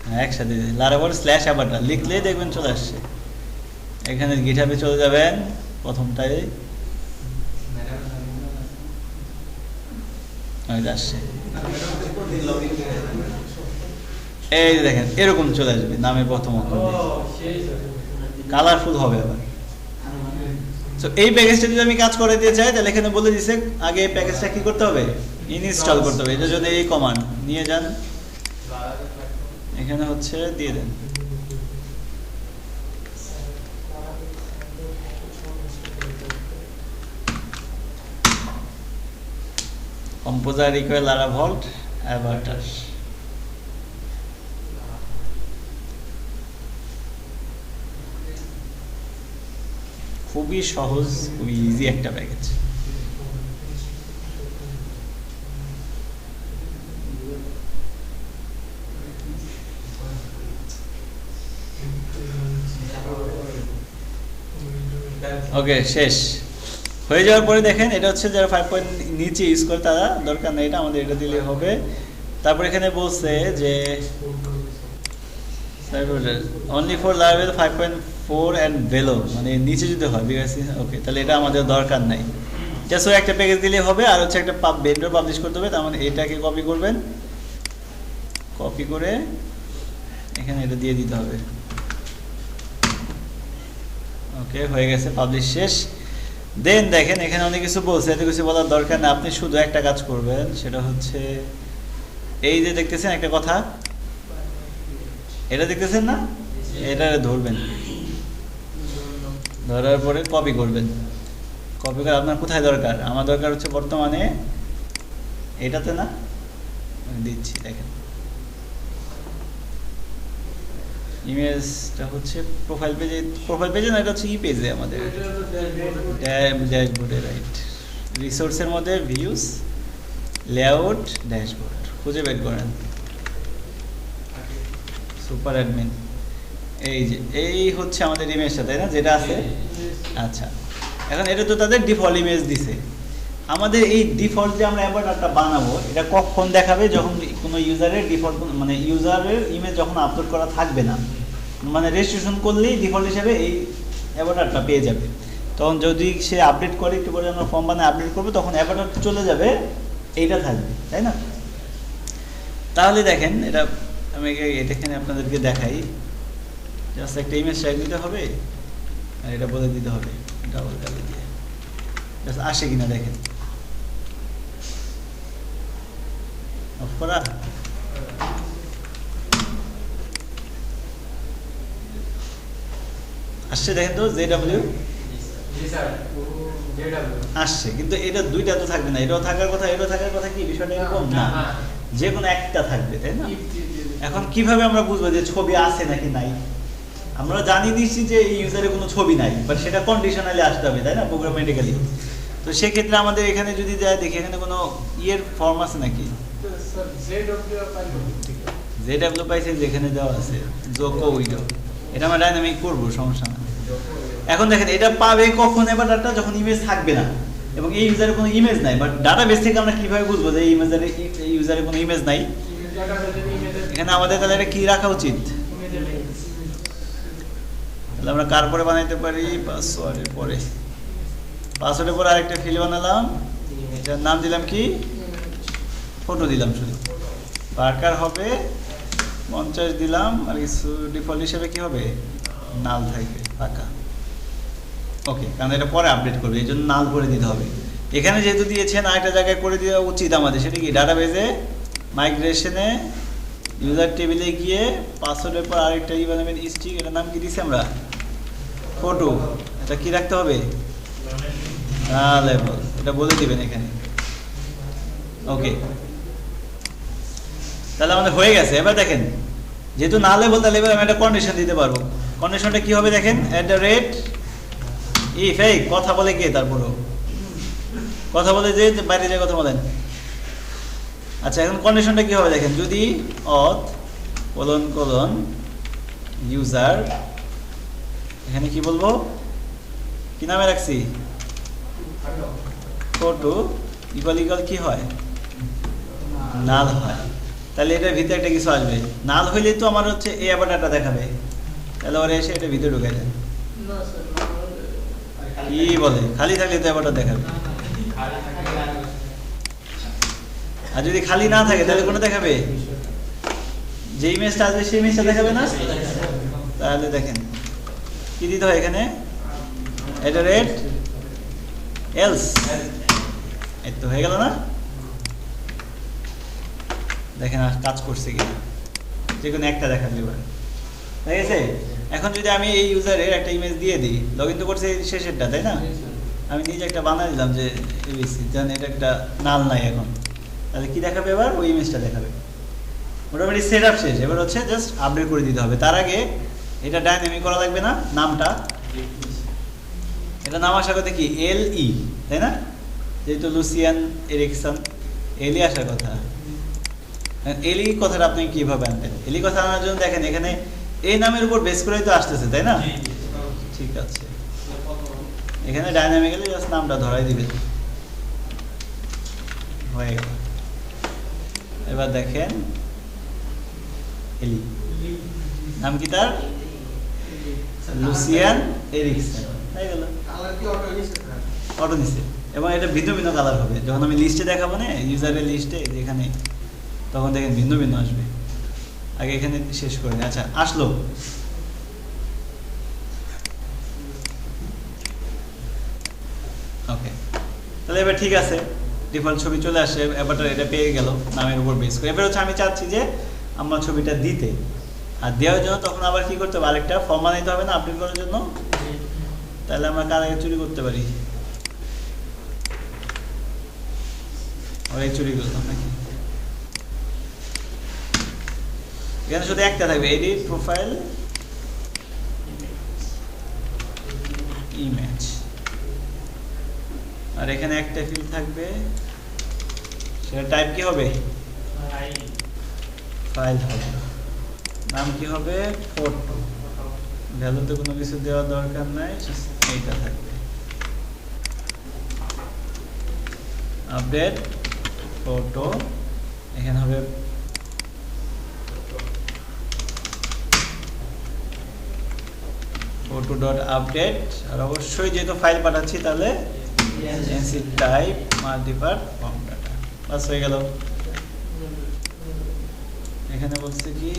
হ্যাঁ একসাথে লারা ভল্ট স্ল্যাশ অ্যাভাটার লিখলেই দেখবেন চলে আসছে। এখানে গিটহাবে চলে যাবেন, প্রথমটাই আসছে, এই দেখেন এরকম চলে আসবে নামের প্রথম অক্ষর কালারফুল হবে আবার। তো এই প্যাকেজটা যদি আমি কাজ করে দিতে চাই তাহলে এখানে বলে দিছে আগে এই প্যাকেজটা কি করতে হবে, ইনস্টল করতে হবে। এটার জন্য এই কমান্ড নিয়ে যান, এখানে হচ্ছে দিয়ে দেন। কম্পোজার ইকুয়াল লারা ভল্ট অ্যাভাটার। খুবই সহজ, খুবই ইজি একটা প্যাকেজ। ওকে, শেষ হয়ে যাওয়ার পরে দেখেন এটা হচ্ছে যারা 5 পয়েন্ট নিচে ইউজ করে তারা দরকার নেই, এটা আমাদের এটা দিলে হবে। তারপর এখানে বলছে যে only for level 5.4 and below, মানে নিচে যদি হয় বিকজ ওকে, তাহলে এটা আমাদের দরকার নাই। জাস্ট ওই একটা প্যাকেজ দিলে হবে। আর হচ্ছে একটা ভেন্ডর পাবলিশ করতে হবে, তার মানে এটাকে কপি করবেন, কপি করে এখানে এটা দিয়ে দিতে হবে। ওকে, হয়ে গেছে, পাবলিশ শেষ। দেন দেখেন এখানে অনেক কিছু বলছে, এত কিছু বলার দরকার না, আপনি শুধু একটা কাজ করবেন, সেটা হচ্ছে এই যে দেখতেছেন একটা কথা, এটা দেখতেছেন না, এটা ধরবেন, ধরার পরে কপি করবেন। কপি করে আপনার কোথায় দরকার, আমার দরকার হচ্ছে বর্তমানে এটাতে না, আমি দিচ্ছি দেখেন, ইমেজটা হচ্ছে প্রোফাইল পেজে, প্রোফাইল পেজে না, এটা হচ্ছে ই পেজে আমাদের ড্যাশবোর্ডে, রাইট, রিসোর্সের মধ্যে ভিউজ, লেআউট, ড্যাশবোর্ড খুঁজে বের করেন, সুপার অ্যাডমিন, এই যে এই হচ্ছে আমাদের ইমেজটা, তাই না, যেটা আছে। আচ্ছা, এখন এটা তো তাদের ডিফল্ট ইমেজ দিছে। আমাদের এই ডিফল্ট যে আমরা অ্যাভাটারটা বানাবো, এটা কখন দেখাবে, যখন কোনো ইউজারের ডিফল্ট মানে ইউজারের ইমেজ যখন আপলোড করা থাকবে না, মানে রেজিস্ট্রেশন করলেই ডিফল্ট হিসেবে এই অ্যাভাটারটা পেয়ে যাবে। তখন যদি সে আপডেট করে, একটু পরে আমরা ফর্ম বানায় আপডেট করবো, তখন অ্যাভাটার চলে যাবে, এইটা থাকবে, তাই না। তাহলে দেখেন এটা আমি এখানে আপনাদেরকে দেখাই, জাস্ট একটা ইমেজ ট্যাগ দিতে হবে আর এটা বলে দিতে হবে ডাবল ট্যাবে দিয়ে, জাস্ট আসে কিনা দেখেন, অফ করা, আসছে দেখেন তো, জেডব্লিউ আসছে, কিন্তু এটা দুইটা তো থাকবে না, এটাও থাকার কথা, এটাও থাকার কথা, কি বিষয়টা এরকম না, যে কোনো একটা থাকবে, তাই না। এখন কিভাবে আমরা বুঝবো যে ছবি আছে নাকি নাই, আমরা জানি দিচ্ছি যে এই ইউজারে কোনো ছবি নাই, বাট সেটা কন্ডিশনালি আসতে হবে, তাই না, প্রোগ্রামেটিক্যালি। তো সেক্ষেত্রে আমাদের এখানে যদি যায় দেখি এখানে কোনো ইয়ের ফর্ম আছে নাকি, জেডব্লিউ পাইছে, যেখানে দেওয়া আছে জোকো উইডো, এটা আমরা ডাইনামিক করবো, সমস্যা না। এখন দেখেন এটা পাবে কখন, এবার ডাটা যখন ইমেজ থাকবে না এবং এই ইউজারে কোনো ইমেজ নাই, বাট ডাটাবেস থেকে আমরা কিভাবে বুঝবো যে এই ইউজারে কোনো ইমেজ নাই। এখানে আমাদের তাহলে এটা কি রাখা উচিত, তাহলে আমরা কার পরে বানাইতে পারি, পাসওয়ার্ডের পরে, পাসওয়ার্ডের পরে আরেকটা ফিল্ড বানালাম, এটার নাম দিলাম কি, ফটো দিলাম, শুধু পার্কার হবে 50 দিলাম, আর কিছু ডিফল্ট হিসেবে কি হবে, নাল থাকবে, ফাঁকা। ওকে, কারণ এটা পরে আপডেট করবে, এই জন্য নাল করে দিতে হবে। এখানে যেহেতু দিয়েছেন আরেকটা জায়গায় করে দেওয়া উচিত আমাদের, সেটা কি, ডাটাবেজে মাইগ্রেশনে ইউজার টেবিলে গিয়ে পাসওয়ার্ডের পর আরেকটা ই বানাবেন, স্ট্রিং, এটার নাম কি দিছি আমরা, ফটো, এটা কি রাখতে হবে, লেভেল, এটা বলে দিবেন এখানে। ওকে, তাহলে আমাদের হয়ে গেছে। এবার দেখেন যেহেতু না লেভেল, তাহলে এবার আমি একটা কন্ডিশন দিতে পারবো। কন্ডিশনটা কি হবে দেখেন, @if, এই কথা বলে কে, তারপরও কথা বলে যে বাইরে যায় কথা বলেন। আচ্ছা, এখন কন্ডিশনটা কি হবে দেখেন, যদি অথ কোলন কোলন ইউজার, এখানে কি বলবো, কি নামে রাখছি, ফটো ইকুয়াল ইকুয়াল কি হয়, নাল হয়। তাহলে এটার ভিতরে একটা কিছু আসবে, নাল হইলেই তো আমার হচ্ছে এই অ্যাভাটারটা দেখাবে, তাহলে ওরা এসে এটা ভিতরে ঢুকে যায়। কি বলে, খালি থাকলে তো অ্যাভাটার দেখাবে, আর যদি খালি না থাকে তাহলে কোনো দেখাবে, যে ইমেজটা আসবে সেই ইমেজটা দেখাবে না। তাহলে দেখেন কি দিতে হয় এখানে, এটা রেড এলস, এই তো হয়ে গেল না। দেখেন আর কাজ করছে কি, যে কোনো একটা দেখাবে এবার, ঠিক আছে। এখন যদি আমি এই ইউজারের একটা ইমেজ দিয়ে দিই, লগ ইন তো করছে শেষেরটা, তাই না, আমি নিজে একটা বানাই দিলাম যে এবিসি, জানেন এটা একটা নাল নাই এখন, তাহলে কি দেখাবে এবার, ওই ইমেজটা দেখাবে। মোটামুটি সেট আপ শেষ, এবার হচ্ছে জাস্ট আপডেট করে দিতে হবে। তার আগে এটা ডাইনামিক করা লাগবে না, নামটা, এটা নাম আসার কথা কি LE, তাই না, যেহেতু লুসিয়ান এরিকসন, এলি আসার কথা। এলি কথাটা আপনি কিভাবে আনবেন, এলি কথা আনার জন্য দেখেন এখানে এই নামের উপর বেস করেই তো আসতেছে, তাই না, ঠিক আছে। এখানে ডাইনামিক্যালি জাস্ট নামটা ধরাই দিবেন, হয়ে গেল। এবার দেখেন এলি, নাম কি তার, লুসিয়ান এরিকসন, হয়ে গেল, অটো নিচ্ছে। এবং এটা ভিন্ন ভিন্ন কালার হবে, যখন আমি লিস্টে দেখাবো না, ইউজারের লিস্টে যেখানে, তখন দেখেন ভিন্ন ভিন্ন আসবে। আগে এখানে শেষ করে দিই। আচ্ছা আসলো, ওকে, তাহলে এবার ঠিক আছে, ডিফল্ট ছবি চলে আসে, এবারটা এটা পেয়ে গেল নামের উপর বেস করে। এবার হচ্ছে আমি চাচ্ছি যে আমার ছবিটা দিতে, আর দেওয়ার জন্য তখন আবার কি করতে হবে, আরেকটা ফর্ম বানাইতে হবে না আপডেট করার জন্য। তাহলে আমরা কার আগে চুরি করতে পারি, ওরাই চুরি করতাম নাকি। এখানে শুধু একটা থাকবে, এডিট প্রোফাইল ইমেজ, আর এখানে একটা ফিল্ড থাকবে, সেটা টাইপ কি হবে, ফাইল হবে, নাম কি হবে, ফটো, ভ্যালুতে কোনো কিছু দেওয়ার দরকার নাই, এইটা থাকবে, আপডেট ফটো, এখানে হবে ফটো ডট আপডেট, আর অবশ্যই যেহেতু ফাইল পাঠাচ্ছি তাহলে টাইপ মাল্টিপার্ট ফর্ম ডাটা, বাস হয়ে গেল। এখানে বলছে কি,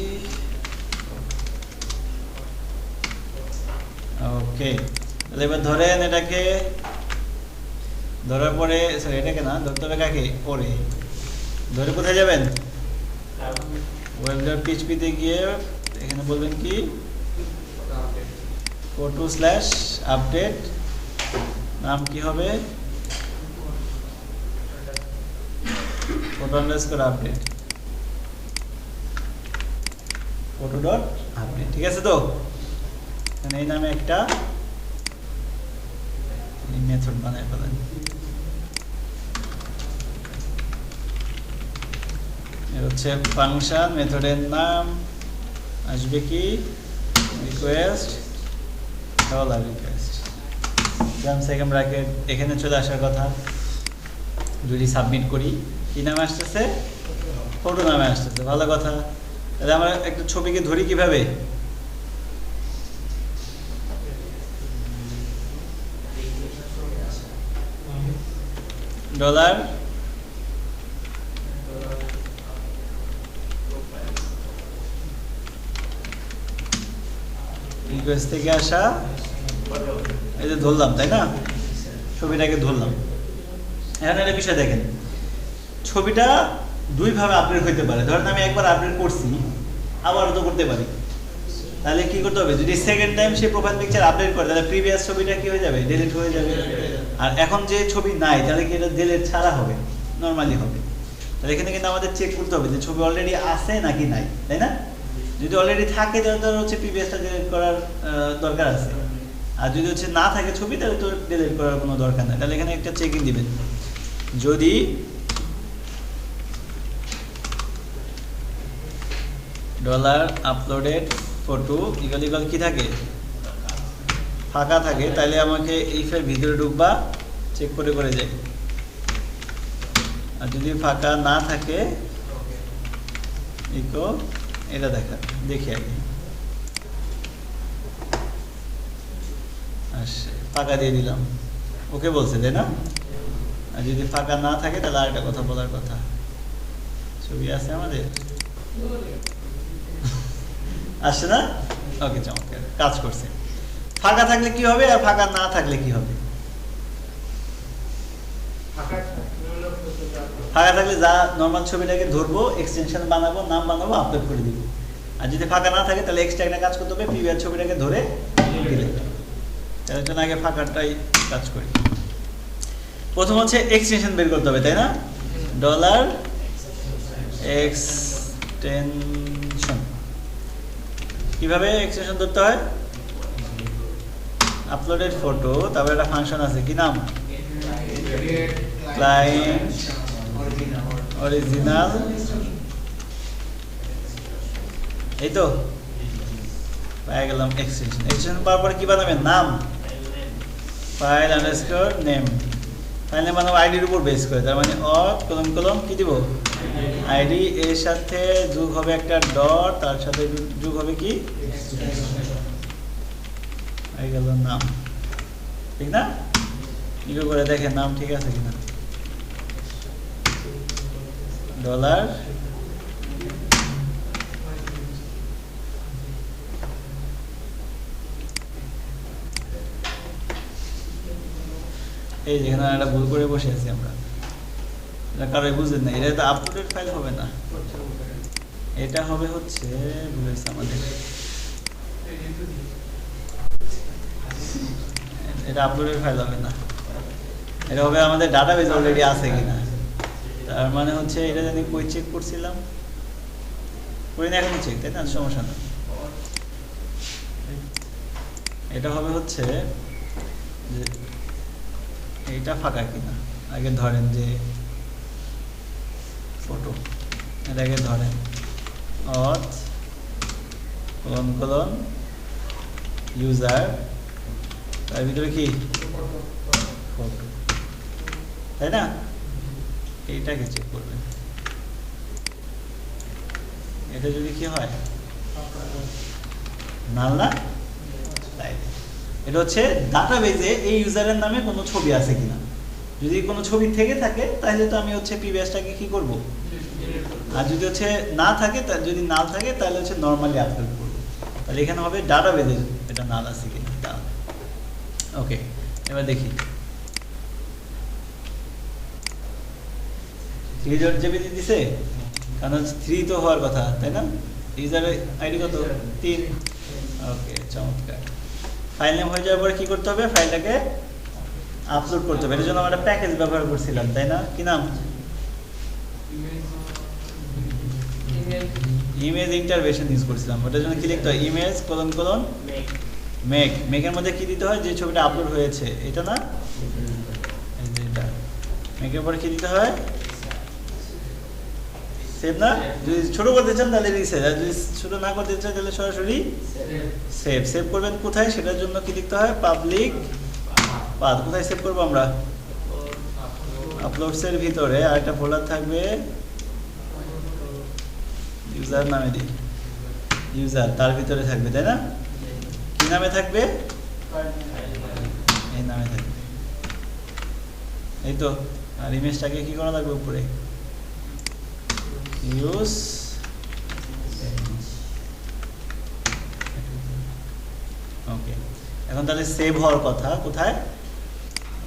ওকে, তাহলে এবার ধরেন এটাকে, ধরার পরে সরি এটাকে না ধরতে হবে, কাকে, পরে ধরে কোথায় যাবেন, web.php-তে গিয়ে এখানে বলবেন কি photo/update, নাম কি হবে, photo_update, photo.update, ঠিক আছে তো। এই নামে একটা মেথড বানাই ফেলেন, এর হচ্ছে ফাংশন, মেথডের নাম আসবে কি, রিকোয়েস্ট $request, সেকেন্ড ব্র্যাকেট, এখানে চলে আসার কথা। যদি সাবমিট করি কি নামে আসতেছে, ফটো নামে আসতেছে, ভালো কথা। তাহলে আমরা একটা ছবিকে ধরি কিভাবে, ডলার রিকোয়েস্ট থেকে আসা, এই যে ধরলাম, তাই না, ছবিটাকে ধরলাম। এখন একটা বিষয় দেখেন, ছবিটা দুইভাবে আপডেট হইতে পারে। ধরেন আমি একবার আপডেট করছি, আবারও তো করতে পারি। তাহলে কি করতে হবে, যদি সেকেন্ড টাইম সে প্রোফাইল পিকচার আপডেট করে, তাহলে প্রিভিয়াস ছবিটা কি হয়ে যাবে, ডিলিট হয়ে যাবে। আর এখন যে ছবি নাই, তাহলে কি এটা ডিলিট ছাড়া হবে, নর্মালি হবে। তাহলে এখানে কিন্তু আমাদের চেক করতে হবে যে ছবি অলরেডি আছে নাকি নাই, তাই না। যদি অলরেডি থাকে তাহলে হচ্ছে প্রিভিয়াসটা ডিলিট করার দরকার আছে, আর যদি হচ্ছে না থাকে ছবি, তাহলে তো ডিলিট করার কোনো দরকার নেই। তাহলে এখানে একটা চেকিং দিবেন, যদি dollar uploaded photo equal equal কি থাকে, ফাঁকা থাকে, তাহলে আমাকে ইফের ভিতরে ঢুকবা, চেক করে করে যাই। আর যদি ফাঁকা না থাকে ইকো এটা দেখি আগে। আচ্ছা, ফাঁকা দিয়ে দিলাম, ওকে বলছে তাই না? আর যদি ফাঁকা না থাকে তাহলে আরেকটা কথা বলার কথা, ছবি আছে আমাদের, আসছে না? ওকে, চমৎকার, কাজ করছে। ফাঁকা থাকলে কি হবে আর ফাঁকা না থাকলে কি হবে? ফাঁকা থাকলে যা নর্মাল ছবিটাকে ধরবো, এক্সটেনশন বানাবো, নাম বানাবো, আপলোড করে দিব। আর যদি ফাঁকা না থাকে তাহলে এক্সট্রা একটা কাজ করতে হবে, প্রিভিয়াস ছবিটাকে ধরে দিলে। তার জন্য আগে ফাঁকাটাই কাজ করি। প্রথম হচ্ছে এক্সটেনশন বের করতে হবে, তাই না? ডলার এক্সটেনশন, কিভাবে এক্সটেনশন ধরতে হয়? আপলোডেড ফটো, তারপরে একটা ফাংশন আছে, কি নাম? ক্লায়েন্ট অরিজিনাল, এই তো পেয়ে গেলাম এক্সটেনশন। এক্সটেনশন পাওয়ার পরে কি বানাবেন? নাম, file underscore name, file name বানাবো আইডির উপর বেস করে, তার মানে কলম কি দিব? আইডি, এর সাথে যোগ হবে একটা ডট, তার সাথে যোগ হবে কি? হয়ে গেল নাম, ঠিক না? ইকো করে দেখেন নাম ঠিক আছে কিনা। ডলার এই যেখানে একটা ভুল করে বসে আছি আমরা, এটা কারোই বুঝেন না, এটা তো আপলোডেড ফাইল হবে না, এটা হবে হচ্ছে ভুলেছে আমাদের, এটা আপলোডেড ফাইল হবে না, এটা হবে আমাদের ডাটাবেজ অলরেডি আছে কিনা। তার মানে হচ্ছে এটা জানি কই চেক করছিলাম, করি না এখনো চেক, তাই না? সমস্যা না। এটা হবে হচ্ছে যে এইটা ফাঁকা কিনা, আগে ধরেন যে ফটো, এটাকে ধরেন কলন ইউজার, তার ভিতরে কি ফটো, তাই না? এইটাকে চেক করবেন, এটা যদি কি হয় নাল না, তাই এটা হচ্ছে ডাটাবেজে এই ইউজারের নামে কোনো ছবি আছে কিনা। যদি কোনো ছবি থেকে থাকে তাহলে তো আমি হচ্ছে প্রিভিয়াসটাকে কি করব, আর যদি হচ্ছে না থাকে, যদি নাল থাকে তাহলে হচ্ছে নর্মালি আপলোড করব। তাহলে এখানে হবে ডাটাবেজে এটা নাল আছে কিনা। ওকে, এবার দেখি 3 জিবি দিছে, কারণ 3 তো হওয়ার কথা, তাই না? ইউজারের আইডি কত? 3। ওকে, চমৎকার। ফাইল নেম হয়ে যাওয়ার পরে কি করতে হবে? ফাইলটাকে আপলোড করতে হবে। এর জন্য আমরা একটা প্যাকেজ ব্যবহার করছিলাম, তাই না? কি নাম? ইমেজ ইন্টারভেশন ইউজ করছিলাম। ওটার জন্য কি লিখতে হয়? Image : make. মেকের মধ্যে কি দিতে হয়? যে ছবিটা আপলোড হয়েছে, এটা না, এটা মেকের পরে কি দিতে হয়? সেভ না? যদি ছোট করতে চান তাহলে রিসেভ, আর যদি ছোট না করতে চান তাহলে সরাসরি সেভ। সেভ করবেন কোথায়? সেটার জন্য কি লিখতে হয়? Public path. কোথায় সেভ করবো আমরা? আপলোডস এর ভিতরে আরেকটা ফোল্ডার থাকবে, ইউজার নামে দিই, ইউজার, তার ভিতরে থাকবে, তাই না? কি নামে থাকবে? এই নামে থাকবে, এই তো। আর ইমেজটাকে কি করা লাগবে? উপরে ইউজ ওকে। এখন তাহলে সেভ হওয়ার কথা কোথায়?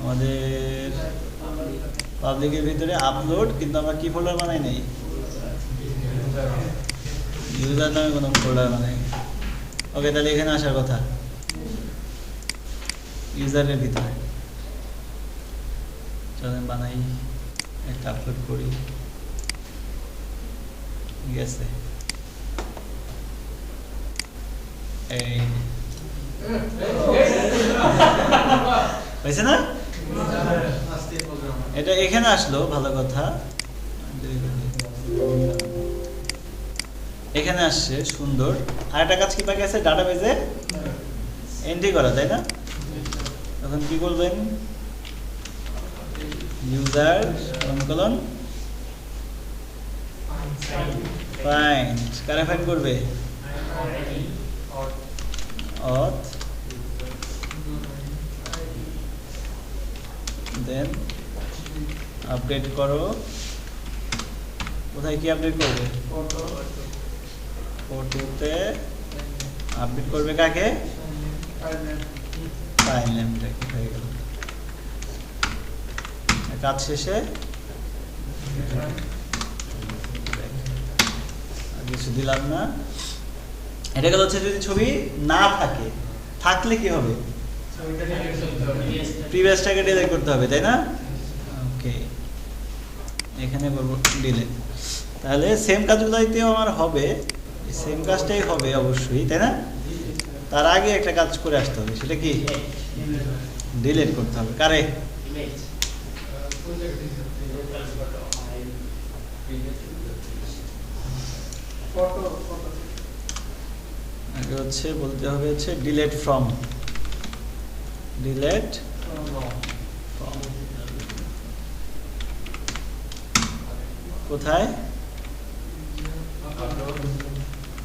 আমাদের পাবলিকের ভিতরে আপলোড, কিন্তু আমরা কি ফোল্ডার বানাই নাই? ইউজার নামে কোনো ফোল্ডার বানাই। ওকে, তাহলে এখানে আসার কথা ইউজারের ভিতরে। চলেন বানাই, একটা আপলোড করি, গেছে এই হয়েছে না? এটা এখানে আসলো, ভালো কথা। এখানে আসছে সুন্দর। আরেকটা কাজ কি বাকি আছে, ডাটাবেজে এন্ট্রি করা, তাই না? তখন কি বলবেন, ইউজার কলন ফাইন্ড, কারে ফাইন্ড করবে, অথ, দেন আপডেট করো। কোথায় কি আপডেট করবে, ফটোতে আপডেট করবে কাকে, ফাইল নেমটা কি হয়ে গেল। কাজ শেষে কিছু দিলাম না। এটা গেল হচ্ছে যদি ছবি না থাকে, থাকলে কি হবে, প্রিভিয়াসটাকে ডিলিট করতে হবে, তাই না? ওকে, এখানে করবো ডিলিট। তাহলে সেম কাজগুলোতেও আমার হবে, সেম কাজটাই হবে অবশ্যই, তাই না? তার আগে একটা কাজ করে আসতে হবে, সেটা কি, ডিলিট করতে হবে কারে, আগে হচ্ছে বলতে হবে হচ্ছে ডিলিট ফ্রম, ডিলিট ফ্রম কোথায়,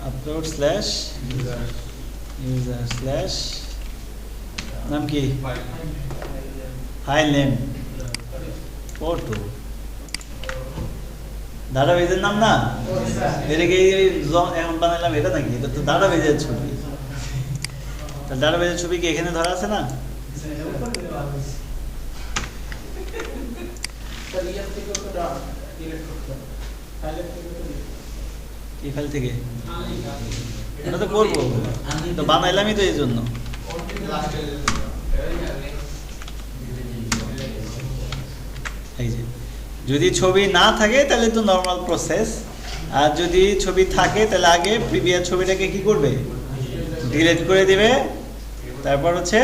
আপলোড স্ল্যাশ ইউজার স্ল্যাশ নাম কি, ফাইল নেম ফটো, ডাটাবেজের নাম না, এটাকে এখন বানাইলাম এটা নাকি, এটা তো ডাটাবেজের ছবি। ডাটাবেজের ছবি কি এখানে ধরা আছে না, এই ফাইল থেকে এটা তো করবো, তো বানাইলামই তো এই জন্য। এই যে যদি ছবি না থাকে তাহলে তো নর্মাল প্রসেস, আর যদি ছবি থাকে তাহলে আগে প্রিভিয়াস ছবিটাকে কি করবে, ডিলিট করে দিবে, তারপর হচ্ছে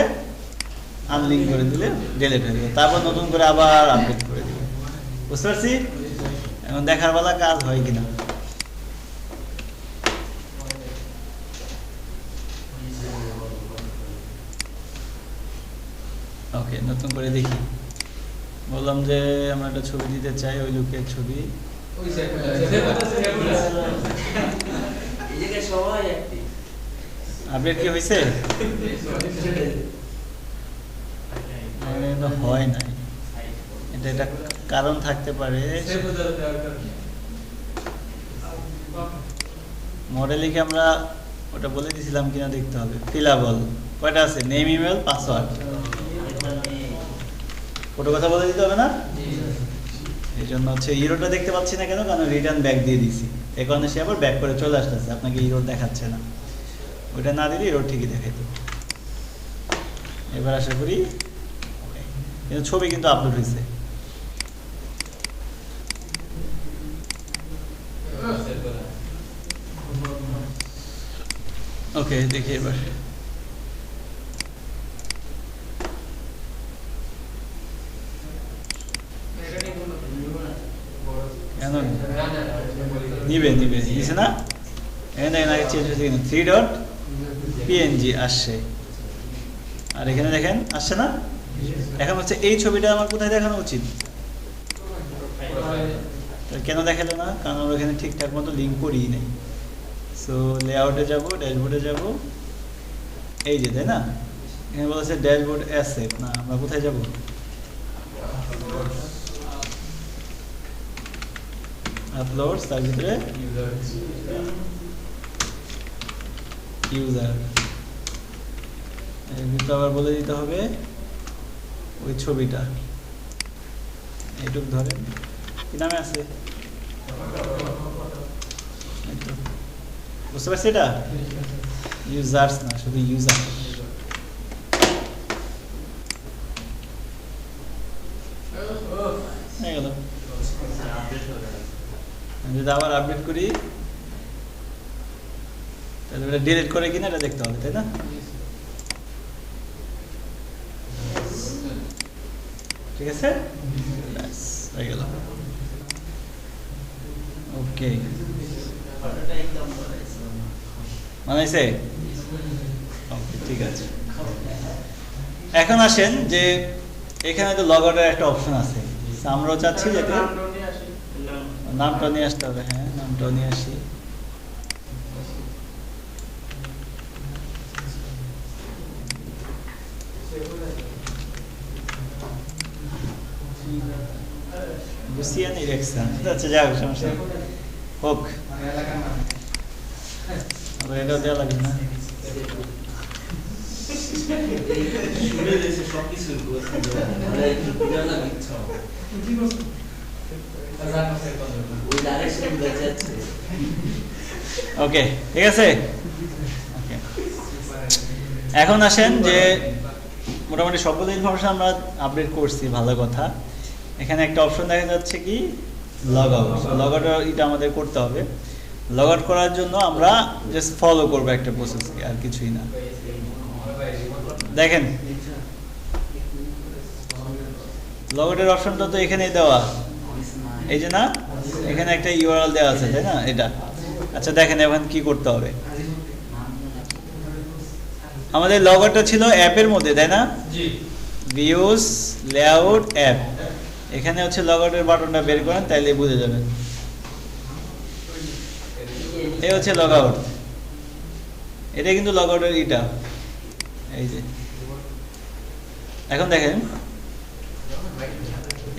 আনলিঙ্ক করে দিলে ডিলিট হয়ে যাবে, তারপর নতুন করে আবার আপডেট করে দিবে। বুঝতে পারছি? এখন দেখার বেলা কাজ হয় কিনা। ওকে, নতুন করে দেখি। বললাম যে আমরা একটা ছবি দিতে চাই, ওই লুকের ছবি। আপডেট কি হয়েছে? হয় নাই, এটা এটা কারণ থাকতে পারে। মডেলে কি আমরা ওটা বলে দিয়েছিলাম কিনা দেখতে হবে। ফিলাবল কয়টা আছে, নেম, ইমেল, পাসওয়ার্ড। ওটা কথা বলে দিতে হবে না, এই জন্য হচ্ছে ইরোটা দেখতে পাচ্ছি না কেন, কারণ রিটার্ন ব্যাক দিয়ে দিছি, এই কারণে সে আবার ব্যাক করে চলে আসতেছে, আপনাকে ইরোর দেখাচ্ছে না। ওইটা না দিলে ইরোর ঠিকই দেখাইতো। এবার আশা করি কিন্তু ছবি কিন্তু আপলোড হয়েছে। ওকে, দেখি এবার। কেন নিবে নিবে নিছে না, এখানে দেখেন আগে চেঞ্জ হয়েছে কিন্তু 3.png আসছে, আর এখানে দেখেন আসছে না। এখন হচ্ছে এই ছবিটা আমার কোথায় দেখানো উচিত, কেন দেখালো না, কারণ আমরা এখানে ঠিকঠাক মতো লিঙ্ক করিই নাই। সো লেআউটে যাব, ড্যাশবোর্ডে যাব, এই যে, তাই না, এখানে বলেছে ড্যাশবোর্ড অ্যাসেট, না আমরা কোথায় যাব, আপলোড, তার ভিতরে ইউজার, এর ভিতরে আবার বলে দিতে হবে ওই ছবিটা, এইটুক ধরেন, কি নামে আছে, বুঝতে পারছি, এটা ইউজার্স না, শুধু ইউজার। হয়ে গেল। যদি আবার আপডেট করি তাহলে এটা ডিলিট করে কিনা এটা দেখতে হবে, তাই না? ঠিক আছে, হয়ে গেল। ওকে। বানাইছে? ওকে, ঠিক আছে। এখন আসেন যে এখানে তো লগ আউটের একটা অপশন আছে, আমরাও চাচ্ছি যাতে নামটা নিয়ে আসতে হবে। হ্যাঁ, নামটাও নিয়ে আসি। গুছিয়ে নেই দেখছেন, আচ্ছা যাক, সমস্যা নেই, হোক। এটাও দেওয়া লাগবে না। ওকে, ঠিক আছে। এখন আসেন যে মোটামুটি সবগুলো ইনফরমেশন আমরা আপডেট করছি, ভালো কথা। এখানে একটা অপশন দেখা যাচ্ছে কি লগ আউট। লগ আউট এটা আমাদের করতে হবে। লগ আউট করার জন্য আমরা জাস্ট ফলো করবো একটা প্রসেস, আর কিছুই না। দেখেন লগ আউটের অপশনটা তো এখানেই দেওয়া, এই যে না, এখানে একটা ইউআরএল দেওয়া আছে, তাই না? এটা আচ্ছা, দেখেন এখন কি করতে হবে। আমাদের লগ আউটটা ছিল অ্যাপের মধ্যে, তাই না? Views, layout, app. এখানে হচ্ছে লগ আউটের বাটনটা বের করেন, তাইলে বুঝে যাবেন। এই হচ্ছে লগ আউট, এটা কিন্তু লগ আউটের এটা, এই যে। এখন দেখেন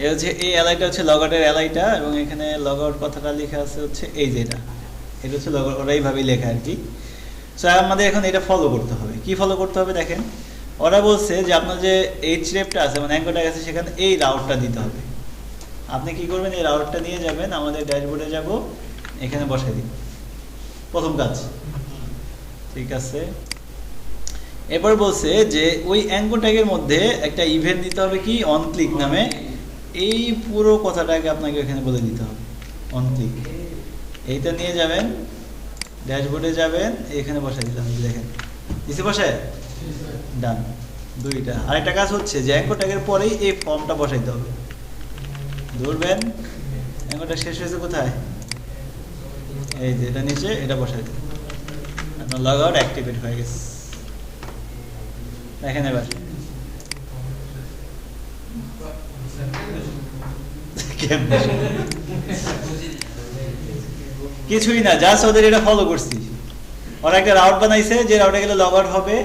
এই হচ্ছে এই এলআইটা হচ্ছে লগ আউটের এলআইটা, এবং এখানে লগ আউট কথাটা লেখা আছে হচ্ছে এই যে এটা হচ্ছে লগ আউট, ওরা এইভাবেই লেখা আর কি। সো আমাদের এখন এটা ফলো করতে হবে। কি ফলো করতে হবে দেখেন, ওরা বলছে যে আপনার যে এইচরেপটা আছে, মানে অ্যাঙ্কর ট্যাগ আছে, সেখানে এই রাউটটা দিতে হবে। আপনি কি করবেন, এই রাউটটা নিয়ে যাবেন, আমাদের ড্যাশবোর্ডে যাব, এখানে বসাই দিন, প্রথম কাজ। ঠিক আছে। এরপর বলছে যে ওই অ্যাঙ্কর ট্যাগের মধ্যে একটা ইভেন্ট দিতে হবে, কি অন ক্লিক নামে। এই পুরো কথাটাকে আপনাকে এখানে বলে দিতে হবে, অন ক্লিক। এইটা নিয়ে যাবেন, ড্যাশবোর্ডে যাবেন, এখানে বসাই দিলাম, দেখেন দিছে বসে, ডান। দুইটা। আরেকটা কাজ হচ্ছে যে অ্যাঙ্কর ট্যাগের পরেই এই ফর্মটা বসাইতে হবে। ধরবেন অ্যাঙ্কর ট্যাগ শেষ হয়েছে কোথায়, এই যে এটা নিচে, এটা বসাই দেবেন, আপনার লগ আউট অ্যাক্টিভেট হয়ে গেছে। দেখেন এবার কিছুই না, জাস্ট ওদের এটা ফলো করছি। ওরা একটা রাউট বানাইছে, যে রাউটে গেলে লগ আউট হবে।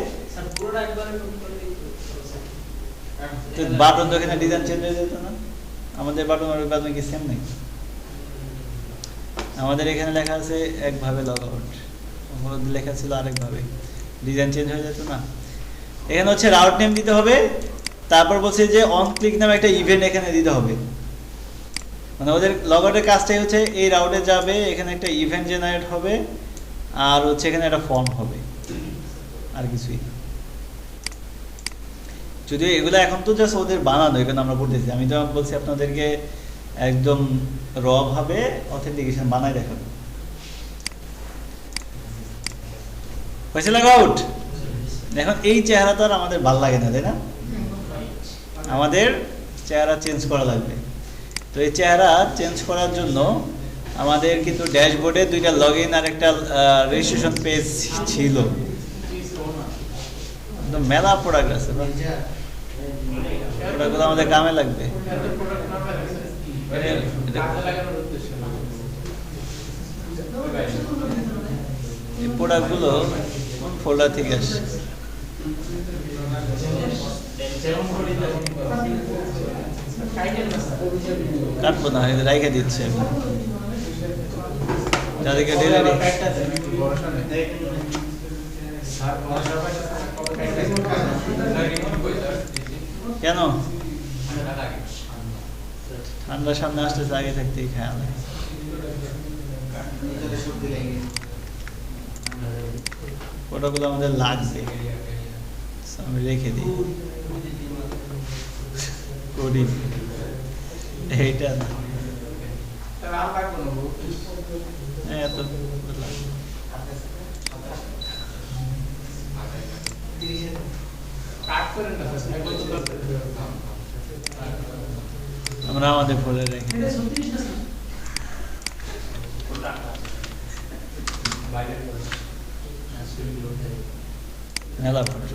বাটন তো এখানে ডিজাইন চেঞ্জ হয়ে যেত না? আমাদের বাটন আর বাটন কি সেম নাকি? আমাদের এখানে লেখা আছে একভাবে লগ আউট, লেখা ছিল আরেকভাবে, ডিজাইন চেঞ্জ হয়ে যেত না? এখানে হচ্ছে রাউট নেম দিতে হবে, তারপর বলছে যে অন ক্লিক নামে একটা ইভেন্ট এখানে দিতে হবে। মানে ওদের লগ আউটের কাজটাই হচ্ছে এই রাউটে যাবে, এখানে একটা ইভেন্ট জেনারেট হবে, আর হচ্ছে এখানে একটা ফর্ম হবে, আর কিছুই না। যদিও এগুলো এখন তো জাস্ট ওদের বানানো, এখানে আমরা পড়তেছি। আমি তো বলছি আপনাদেরকে একদম র ভাবে অথেন্টিকেশন বানাই দেখাবো। হয়েছে লগ আউট? এখন এই চেহারা তো আর আমাদের ভাল লাগে না, তাই না? আমাদের চেহারা চেঞ্জ করা লাগবে। তো এই চেহারা চেঞ্জ করার জন্য আমাদের কিন্তু ড্যাশবোর্ডে দুইটা লগ ইন আর একটা রেজিস্ট্রেশন পেজ ছিল। মেলা প্রোডাক্ট আছে, প্রোডাক্টগুলো আমাদের কামে লাগবে। এই প্রোডাক্টগুলো কোন ফোল্ডার থেকে আসে? কাটবো না, রাইখে দিচ্ছে যাদেরকে ডেলিভারি। কেন ঠান্ডার সামনে আসতেছে, আগে থাকতেই খেয়াল। ওটাগুলো আমাদের লাগবে, আমি রেখে দিই। কোডিং এইটা না, এত আমরা আমাদের ফোনে রেখে মেলা পত্র।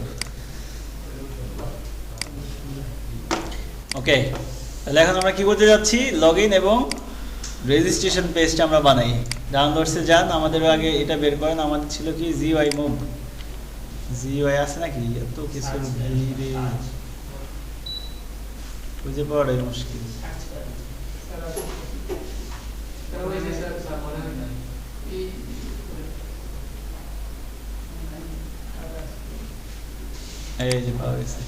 ওকে, তাহলে এখন আমরা কি করতে যাচ্ছি, লগ ইন এবং রেজিস্ট্রেশন পেজটা আমরা বানাই। ডাউনলোডসে যান, আমাদের আগে এটা বের করেন। আমাদের ছিল কি জিওয়াই মুভ, জিওয়াই আছে নাকি, এত কিছু ভিড়ে খুঁজে পাওয়াটাই মুশকিল। এই যে পাওয়া গেছে,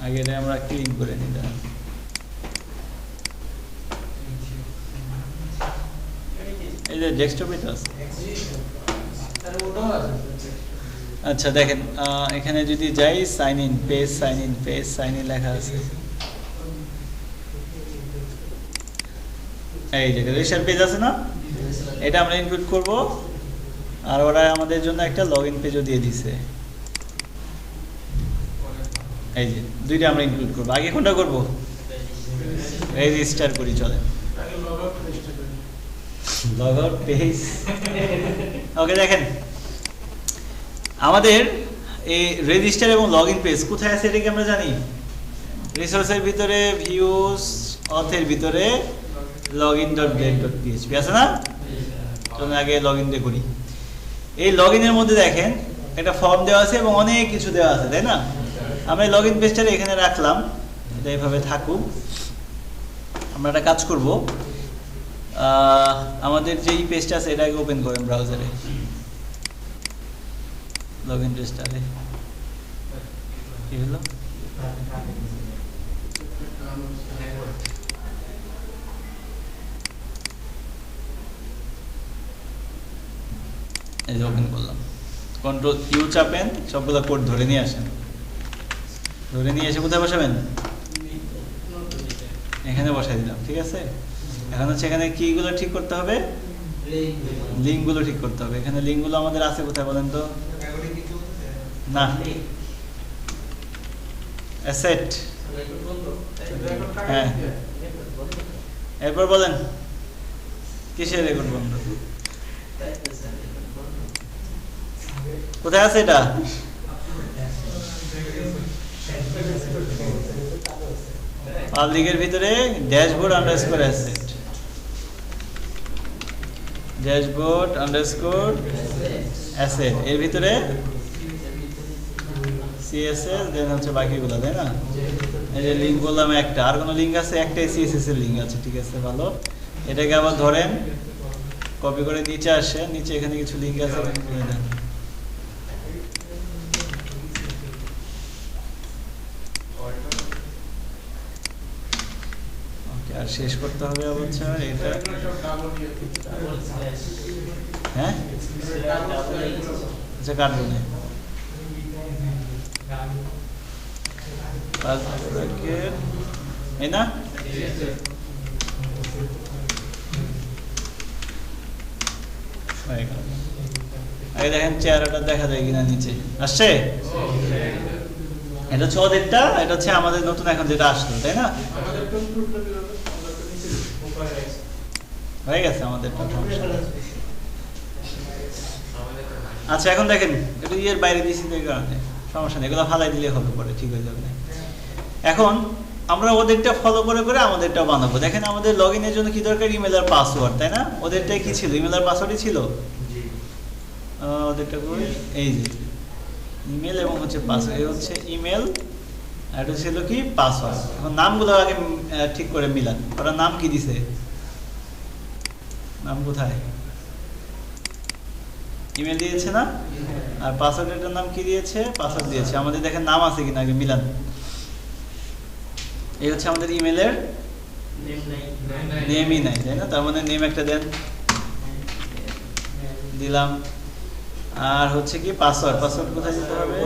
আগে এটা আমরা ক্লিক করে নিলাম। এই যে ডেস্কটপে তো আছে। আচ্ছা দেখেন, এখানে যদি যাই sign in page, sign in page, sign in লেখা আছে। এই যে রেজিস্টার পেজ আছে না, এটা আমরা ইনক্লুড করব। আর ওরা আমাদের জন্য একটা লগইন পেজও দিয়ে দিছে। এই যে দুইটা আমরা ইনক্লুড করব। আগে কোনটা করব, রেজিস্টার করি, চলেন লগ আউট পেজ। ওকে, দেখেন আমাদের এই রেজিস্টার এবং লগইন পেজ কোথায় আছে এটা কি আমরা জানি? রিসোর্সের ভিতরে, ভিউজ, অথের ভিতরে login.blade.php আছে না? চলুন আগে লগইন দিয়ে করি। এই লগইনের মধ্যে দেখেন একটা ফর্ম দেওয়া আছে এবং অনেক কিছু দেওয়া আছে, তাই না? আমরা এই লগইন পেজটা এখানে রাখলাম, এটা এইভাবে থাকুক। আমরা একটা কাজ করব, আমাদের যেই পেজটা আছে এটাকে ওপেন করেন ব্রাউজারে, লগইন পেজটারে। কি হলো? এই যে ওপেন করলাম, কন্ট্রোল ইউ চাপেন, সবগুলো কোড ধরে নিয়ে আসেন। ধরে নিয়ে এসে কোথায় বসাবেন? এখানে বসাই দিলাম, ঠিক আছে। এখন হচ্ছে এখানে কিগুলো ঠিক করতে হবে, লিঙ্কগুলো ঠিক করতে হবে। এখানে লিঙ্কগুলো আমাদের আছে কোথায় বলেন তো? না, অ্যাসেট। হ্যাঁ, এরপর বলেন কিসের রেকর্ড বন্ধ, কোথায় আছে এটা? পাবলিকের ভিতরে dashboard underscore asset, dashboard underscore asset, এর ভিতরে সিএসএস, দেন হচ্ছে বাকিগুলো, তাই না? এই যে লিঙ্ক বললাম একটা, আর কোনো লিঙ্ক আছে? একটাই সিএসএস এর লিঙ্ক আছে, ঠিক আছে, ভালো। এটাকে আবার ধরেন, কপি করে নিচে আসে, নিচে এখানে কিছু লিঙ্ক আছে, করে দেন। ওকে, আর শেষ করতে হবে হচ্ছে এটা, হ্যাঁ আচ্ছা, কাটবো এই না, আগে দেখেন চেহারাটা দেখা যায় কিনা, নিচে আসছে। এটা হচ্ছে ওদেরটা, এটা হচ্ছে আমাদের নতুন এখন যেটা আসলো, তাই না? হয়ে গেছে আমাদের। আচ্ছা এখন দেখেন, এটা ইয়ের বাইরে দিয়েছি এই কারণে সমস্যা নেই, এগুলো ফালাই দিলে হবে, পরে ঠিক হয়ে যাবে। এখন আমরা ওদেরটা ফলো করে করে আমাদেরটা বানাবো। দেখেন আমাদের লগ ইনের জন্য কি দরকার, ইমেল আর পাসওয়ার্ড, তাই না? ওদেরটাই কি ছিল, ইমেল আর পাসওয়ার্ডই ছিল। ওদেরটা করে এই যে ইমেল এবং হচ্ছে পাসওয়ার্ড, এই হচ্ছে ইমেল, আর এটা ছিল কি পাসওয়ার্ড। এখন নামগুলো আগে ঠিক করে মিলান। ওরা নাম কি দিছে, নাম কোথায়? ইমেল দিয়েছে না, আর পাসওয়ার্ডের নাম কি দিয়েছে? পাসওয়ার্ড দিয়েছে। আমাদের দেখেন নাম আছে কিনা আগে মিলান। এই হচ্ছে আমাদের ইমেলের নেমই নাই, তাই না? তার মানে নেম একটা দেন, দিলাম। আর হচ্ছে কি পাসওয়ার্ড, পাসওয়ার্ড কোথায় দিতে হবে?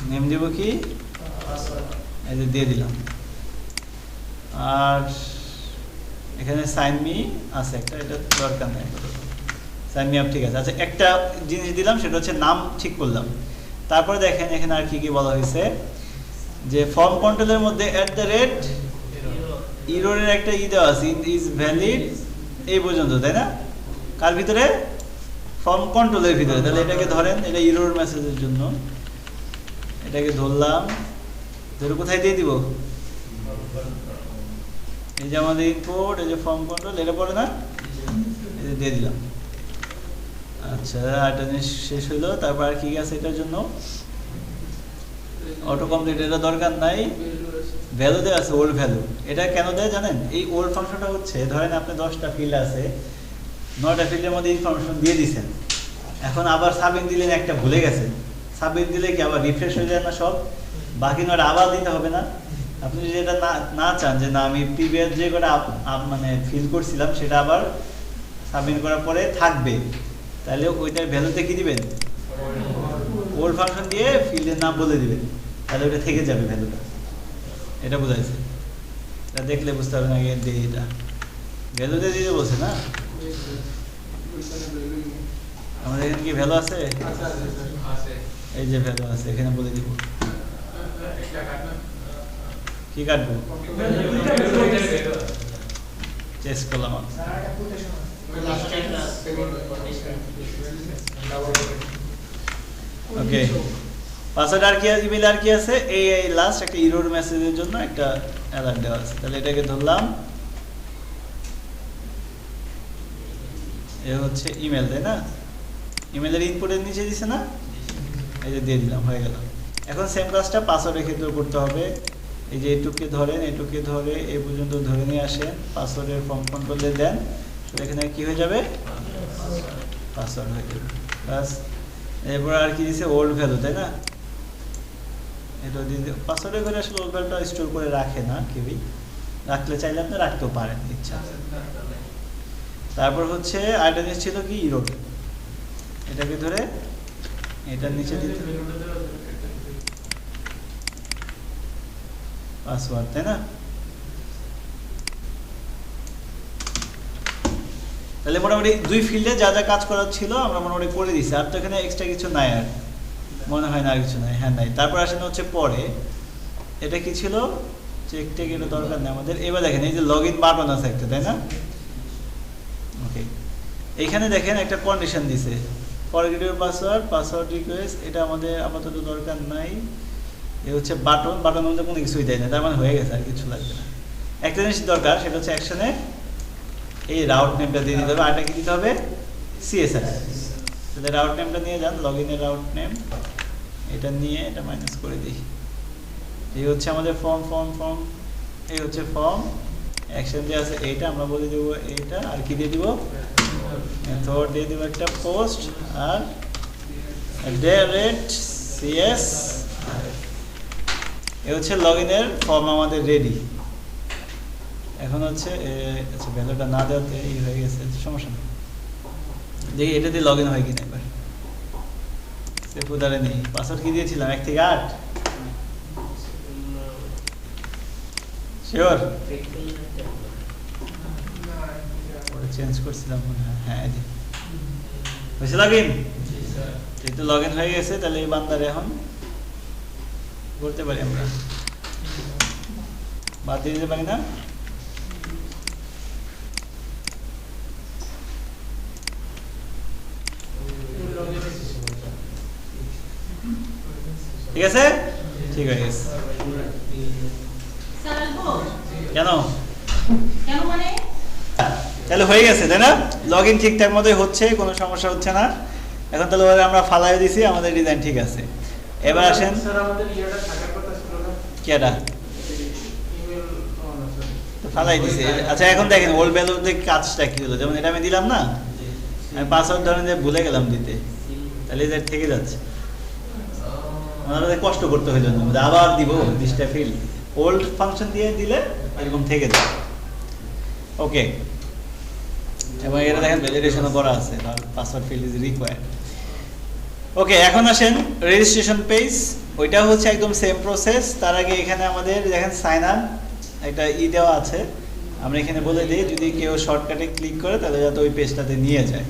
নেম দিব কি, এই যে দিয়ে দিলাম। আর এখানে সাইন মি আছে একটা, এটা দরকার নেই, সাইন মি আপ, ঠিক আছে। আচ্ছা একটা জিনিস দিলাম, সেটা হচ্ছে নাম ঠিক করলাম। তারপরে দেখেন এখানে আর কি কি বলা হয়েছে, যে ফর্ম কন্ট্রোলের মধ্যে @ এররের একটা ই দেওয়া আছে, ইজ ভ্যালিড এই পর্যন্ত, তাই না? কার ভিতরে? ফর্ম কন্ট্রোলের ভিতরে। তাহলে এটাকে ধরেন, এটা এরর মেসেজের জন্য, এটাকে ধরলাম, ধরে কোথায় দিয়ে দিব? এই যে আমাদের ইনপুট, এই যে ফর্ম কন্ট্রোল, এটা পড়ে না, এই যে দিয়ে দিলাম। আচ্ছা, এটা জিনিস শেষ হইলো। তারপর আর কি আছে এটার জন্য? অটো কমপ্লিট, এটা দরকার নাই। ভ্যালু দেওয়া আছে, ওল্ড ভ্যালু। এটা কেন দেয় জানেন? এই ওল্ড ফাংশনটা হচ্ছে, ধরেন আপনি 10টা ফিল্ড আছে, 9টা ফিল্ডের মধ্যে ইনফরমেশন দিয়ে দিচ্ছেন, এখন আবার সাবমিট দিলেন, একটা ভুলে গেছেন, সাবমিট দিলে কি আবার রিফ্রেশ হয়ে যায় না সব? বাকি 9টা আবার দিতে হবে না? আপনি যদি এটা না চান যে না আমি প্রিভিয়াস যে কটা মানে ফিল করছিলাম সেটা আবার সাবমিট করার পরে থাকবে, তাহলে ওইটার ভ্যালুতে কি দিবেন? ওল্ড ফাংশন দিয়ে ফিল্ডের নাম বলে দিবেন, তাহলে ওটা থেকে যাবে ভ্যালুটা। এটা বোঝাইছে? এটা দেখলে বুঝতে পারবেন। আগে দিয়ে এটা ভ্যালুতে দিতে বলছে না? আমাদের এখানে কি ভ্যালু আছে? এই যে ভ্যালু আছে, এখানে বলে দিব। কি কাটবো? চেস করলাম। ওকে, পাসওয়ার্ড আর কি, ইমেল আর কি আছে? এই লাস্ট একটা এরর মেসেজের জন্য একটা অ্যালার্ট দেওয়া আছে। তাহলে এটাকে ধরলাম, এ হচ্ছে ইমেল, তাই না? ইমেলের ইনপুটের নিচে দিছে না, এই যে দিয়ে দিলাম, হয়ে গেল। এখন সেম কাজটা পাসওয়ার্ডের ক্ষেত্রে করতে হবে। এই যে এটুকে ধরেন, এটুকে ধরে এই পর্যন্ত ধরে নিয়ে আসেন, পাসওয়ার্ডের ফর্ম কন্ট্রোলে দেন, এখানে কি হয়ে যাবে? পাসওয়ার্ড হয়ে যাবে। বাস। এরপর আর কি দিছে? ওল্ড ভ্যালু, তাই না? এটা দিয়ে পাসওয়ার্ডের ঘরে আসলে ওল্ড ভ্যালুটা স্টোর করে রাখে না কেউই, রাখলে চাইলে আপনি রাখতেও পারেন ইচ্ছা। তারপর হচ্ছে আরেকটা জিনিস ছিল কি? ইরোড। এটাকে ধরে এটার নিচে দিতে পাসওয়ার্ড, তাই না? তাহলে মোটামুটি দুই ফিল্ডে যা যা কাজ করার ছিল আমরা মোটামুটি করে দিছি। আর তো এখানে এক্সট্রা কিছু নাই, আর মনে হয় না আর কিছু নাই। হ্যাঁ নাই। তারপর আসেন হচ্ছে পরে, এটা কি ছিল? চেক টেক, এটা দরকার নেই আমাদের। এবার দেখেন এই যে লগ ইন বাটন আছে একটা, তাই না? ওকে, এইখানে দেখেন একটা কন্ডিশন দিছে, forget your password, password request. এটা আমাদের আপাতত দরকার নাই। এ হচ্ছে বাটন, বাটনের মধ্যে কোনো কিছুই দেয় না, তার মানে হয়ে গেছে, আর কিছু লাগবে না। একটা জিনিস দরকার, সেটা হচ্ছে অ্যাকশনে এই রাউট নেমটা দিয়ে দিতে হবে। আরটা কি দিতে হবে? সিএসআর। তাহলে রাউট নেমটা নিয়ে যান, লগ ইনের রাউট নেম, এটা নিয়ে এটা মাইনাস করে দিই। এই হচ্ছে আমাদের ফর্ম, এই হচ্ছে ফর্ম। অ্যাকশন দিয়ে আছে এইটা, আমরা বলে দেবো এইটা। আর কি দিয়ে দিব? মেথড দিয়ে দিব একটা পোস্ট, আর @cs। এই হচ্ছে লগ ইনের ফর্ম আমাদের রেডি। এখন হচ্ছে আচ্ছা, ভ্যালুটা না দেওয়াতে এই হয়ে গেছে, সমস্যা নেই। দেখি এটা দিয়ে লগ ইন হয় কিনা একবার। সেফুদারে নেই। পাসওয়ার্ড কি দিয়েছিলাম? 1 থেকে 8 শিওর? চেঞ্জ করছিলাম মনে হয়। হ্যাঁ, হয়েছে লগ ইন? যেহেতু লগ ইন হয়ে গেছে, তাহলে এই বান্দারে এখন করতে পারি আমরা, বাদ দিয়ে দিতে পারি না? ঠিক আছে, ঠিক হয়ে গেছে। কেন? তাহলে হয়ে গেছে, তাই না? লগ ইন ঠিকঠাক মতোই হচ্ছে, কোনো সমস্যা হচ্ছে না। এখন তাহলে আমরা ফালাই দিছি, আমাদের ডিজাইন ঠিক আছে। এবার আসেন, কেডা ফালাই দিছি। আচ্ছা, এখন দেখেন ওল্ড ভ্যালুতে কাজটা কি হলো। যেমন এটা আমি দিলাম না, আমি পাসওয়ার্ড ধরেন যে ভুলে গেলাম দিতে, তাহলে এটা থেকে যাচ্ছে। আমাদের কষ্ট করতে হইল না, আবার দিব 20টা ফিল্ড। ওল্ড ফাংশন দিয়ে দিলে এরকম থেকে যায়। ওকে, এবং এটা দেখেন ভ্যালিডেশনও করা আছে, পাসওয়ার্ড ফিল্ড ইজ রিকোয়ার্ড। ওকে, এখন আসেন রেজিস্ট্রেশন পেজ। ওইটা হচ্ছে একদম সেম প্রসেস। তার আগে এখানে আমাদের দেখেন সাইন আপ একটা দেওয়া আছে। আমরা এখানে বলে দিই, যদি কেউ শর্টকাটে ক্লিক করে তাহলে যাতে ওই পেজটাতে নিয়ে যায়।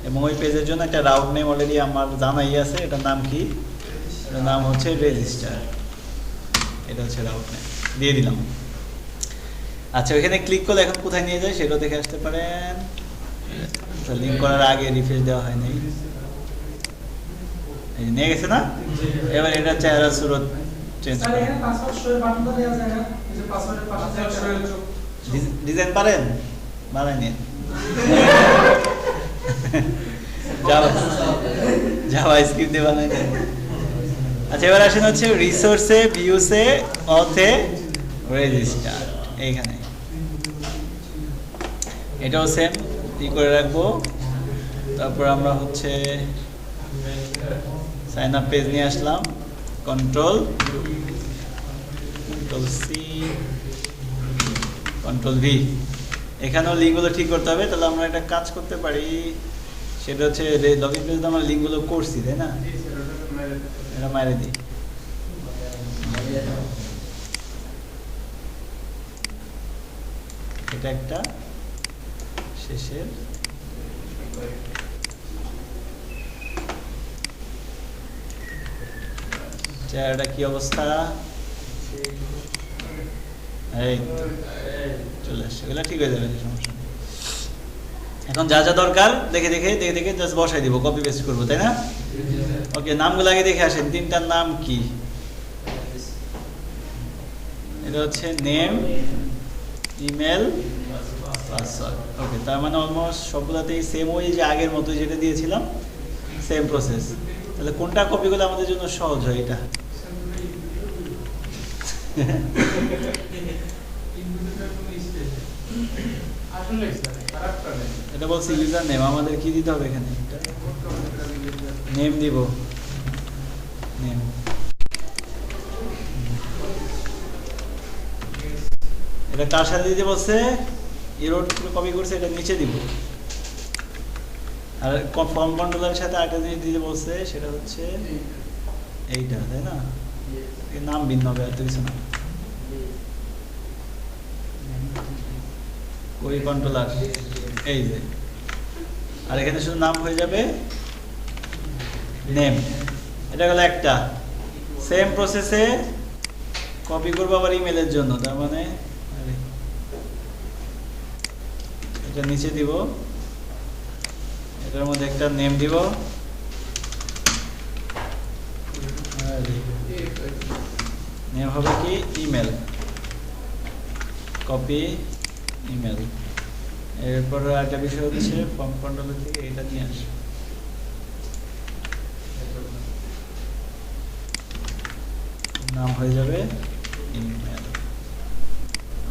এবং ওই পেজের জন্য একটা রাউট নেম অলরেডি আমার জানাই আছে। এটার নাম কি? এটার নাম হচ্ছে রেজিস্টার। এটা হচ্ছে রাউট নেম, দিয়ে দিলাম। আচ্ছা, ওইখানে ক্লিক করলে এখন কোথায় নিয়ে যায় সেটাও দেখে আসতে পারেন। লিংক করার আগে রিফ্রেশ দেওয়া হয় নাই, এই যে নিয়ে গেছে না। এবার এটা চেহারা সুরত চেঞ্জ করে ডিজাইন পারেন বানাই নিন। জাভা স্ক্রিপ্ট দিয়ে বানাই নিন। আচ্ছা এবার আসেন হচ্ছে রিসোর্সে, ভিউসে, অথে, রেজিস্টার, এইখানে এটাও সেম করে রাখবো। তারপর আমরা হচ্ছে সাইন আপ পেজ নিয়ে আসলাম, কন্ট্রোল সি কন্ট্রোল ভি। এখানেও লিঙ্কগুলো ঠিক করতে হবে। তাহলে আমরা একটা কাজ করতে পারি, সেটা হচ্ছে লগইন পেজে আমরা লিঙ্কগুলো করছি তাই না, এটা মাইরে দিই। এটা একটা শেষের চেহারাটা কি অবস্থা, এই চলে আসছে, এগুলো ঠিক হয়ে যাবে, সমস্যা নেই। এখন যা যা দরকার দেখে দেখে দেখে দেখে জাস্ট বসাই দিব, কপি পেস্ট করবো তাই না। ওকে নামগুলো আগে দেখে আসেন, তিনটার নাম কি। এটা হচ্ছে নেম, ইমেল, পাসওয়ার্ড। ওকে তার মানে অলমোস্ট সবগুলোতেই সেম, ওই যে আগের মতো যেটা দিয়েছিলাম সেম প্রসেস। তাহলে কোনটা কপি করলে আমাদের জন্য সহজ হয়, এটা এটা বলছি ইউজার নেম, আমাদের কি দিতে হবে এখানে, নেম দিব, নেম। এটা কার সাথে দিতে বলছে, ইরোড কপি করছে, এটা নিচে দিব। আর ফর্ম কন্ট্রোলারের সাথে আরেকটা জিনিস দিতে বলছে, সেটা হচ্ছে এইটা তাই না, নাম ভিন্ন হবে, আর তো কিছু না। কোই কন্ট্রোলার এই যে, আর এখানে শুধু নাম হয়ে যাবে নেম। এটা গেল একটা। সেম প্রসেসে কপি করবো আবার ইমেলের জন্য, তার মানে এটা নিচে দিব, এটার মধ্যে একটা নেম দিব, নেম হবে কি ইমেল, কপি ইমেল। এরপর একটা বিষয় হচ্ছে ফর্ম কন্ট্রোলার থেকে এটা নিয়ে আসবে, নাম হয়ে যাবে ইমেল।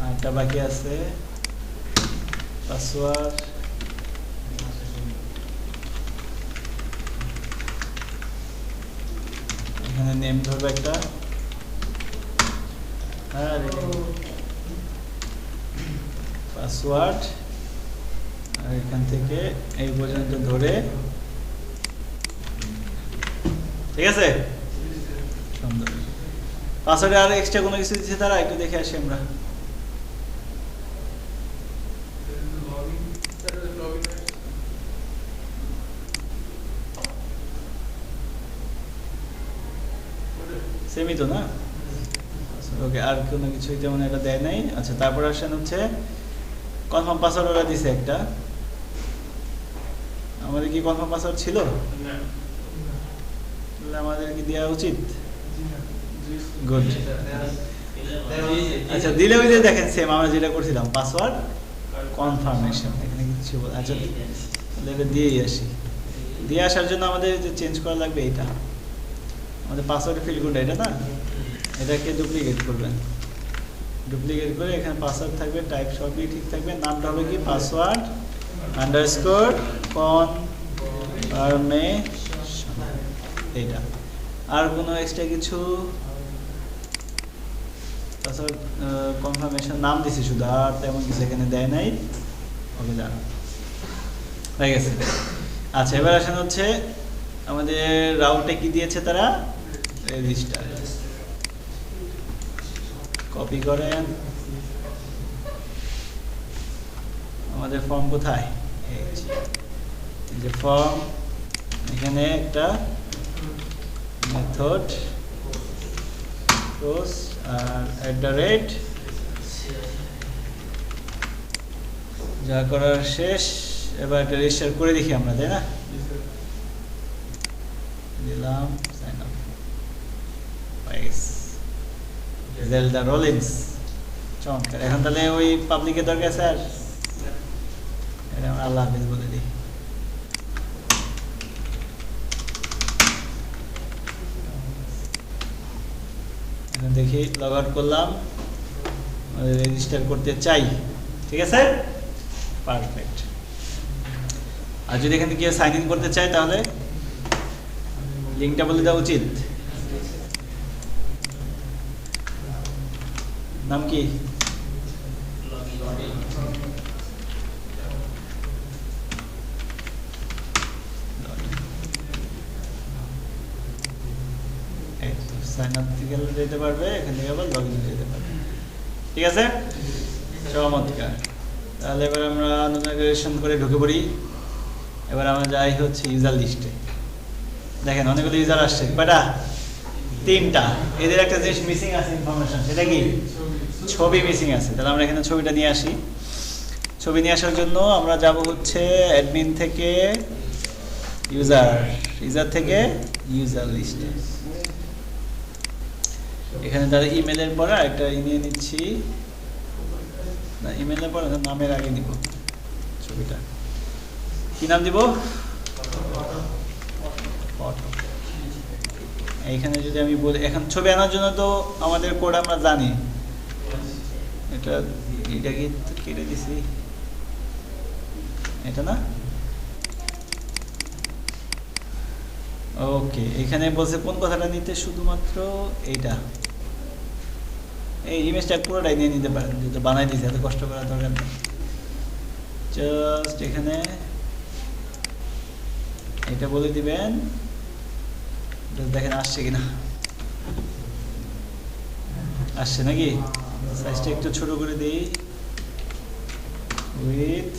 আরেকটা বাকি আছে পাসওয়ার্ড, এখানে নেম ধরবে একটা, আর পাসওয়ার্ড, আর এখান থেকে এই পর্যন্ত ধরে, ঠিক আছে সুন্দর। পাসওয়ার্ডে আর এক্সট্রা কোনো কিছু দিচ্ছে তারা, একটু দেখে আসি আমরা। সেমই তো না, ওকে আর কোনো কিছুই তেমন এটা দেয় নাই। আচ্ছা তারপর আসেন হচ্ছে কনফার্ম পাসওয়ার্ড, ওরা দিছে একটা, আমাদের কি কনফার্ম পাসওয়ার্ড ছিল, আমাদের কি দেওয়া উচিত, গুড। আচ্ছা দিলে ওই যে দেখেন সেম আমরা যেটা করছিলাম, পাসওয়ার্ড কনফার্মেশন, এখানে কিছু আচ্ছা তাহলে এটা দিয়েই আসি। দিয়ে আসার জন্য আমাদের যে চেঞ্জ করা লাগবে এইটা, আমাদের পাসওয়ার্ডে ফিল কোডটা এটা না, এটাকে ডুপ্লিকেট করবেন, ডুপ্লিকেট করে এখানে পাসওয়ার্ড থাকবে, টাইপ সবই ঠিক থাকবে, নামটা হবে কি পাসওয়ার্ড আন্ডারস্কোর কনফার্মেশন, এইটা। আর কোনো এক্সট্রা কিছু, পাসওয়ার্ড কনফার্মেশন নাম দিছি শুধু, আর তেমন কিছু এখানে দেয় নাই। ওকে যান হয়ে গেছে। আচ্ছা এবার আসেন হচ্ছে আমাদের রাউটে কি দিয়েছে তারা, রেজিস্টার, কপি করেন। আমাদের ফর্ম কোথায়, এই যে ফর্ম, এখানে একটা মেথড পোস্ট আর @ যা করার শেষ, এবার এটা রেজিস্টার করে দেখি আমরা, তাই না? দিলাম সাইন আপ, পাইস জেলডা রোলিন্স। চমৎকার। এখন তাহলে ওই পাবলিকের দরকার স্যার, এটা আমরা আল্লাহ হাফিজ বলে দিই। এখন দেখি লগ আউট করলাম, রেজিস্টার করতে চাই, ঠিক আছে, পারফেক্ট। আর যদি এখানে কেউ সাইন ইন করতে চায় তাহলে লিঙ্কটা বলে দেওয়া উচিত। নাম কি? সাইন আপ থেকে যেতে পারবে, এখান থেকে আবার লগ ইন যেতে পারবে, ঠিক আছে, চমৎকার। তাহলে এবার আমরা নতুন রেজিস্ট্রেশন করে ঢুকে পড়ি। এবার আমরা যাই হচ্ছে ইউজার লিস্টে। দেখেন অনেকগুলো ইউজার আসছে, কয়টা? 3টা। এদের একটা জিনিস মিসিং আছে, ইনফরমেশন, সেটা কি? ছবি মিসিং আছে। তাহলে আমরা এখানে ছবিটা নিয়ে আসি। ছবি নিয়ে আসার জন্য আমরা যাব হচ্ছে অ্যাডমিন থেকে ইউজার, ইউজার থেকে ইউজার লিস্টে। এখানে তার ইমেলের পরে একটা নিয়ে নিচ্ছি, না ইমেলের পরে নামের আগে নিব ছবিটা। কি নাম দিব? এইখানে যদি আমি বলি, এখন ছবি আনার জন্য তো আমাদের কোড আমরা জানি, এটা কি কেটে দিছি, এটা না, ওকে। এখানে বলছে কোন কথাটা নিতে, শুধুমাত্র এইটা, এই ইমেজটা পুরোটাই নিয়ে নিতে পারেন, যেহেতু বানাই দিয়েছে, এত কষ্ট করার দরকার নেই। জাস্ট এখানে এটা বলে দিবেন, দেখেন আসছে কিনা, আসছে নাকি? সাইজটা একটু ছোট করে দিই, উইথ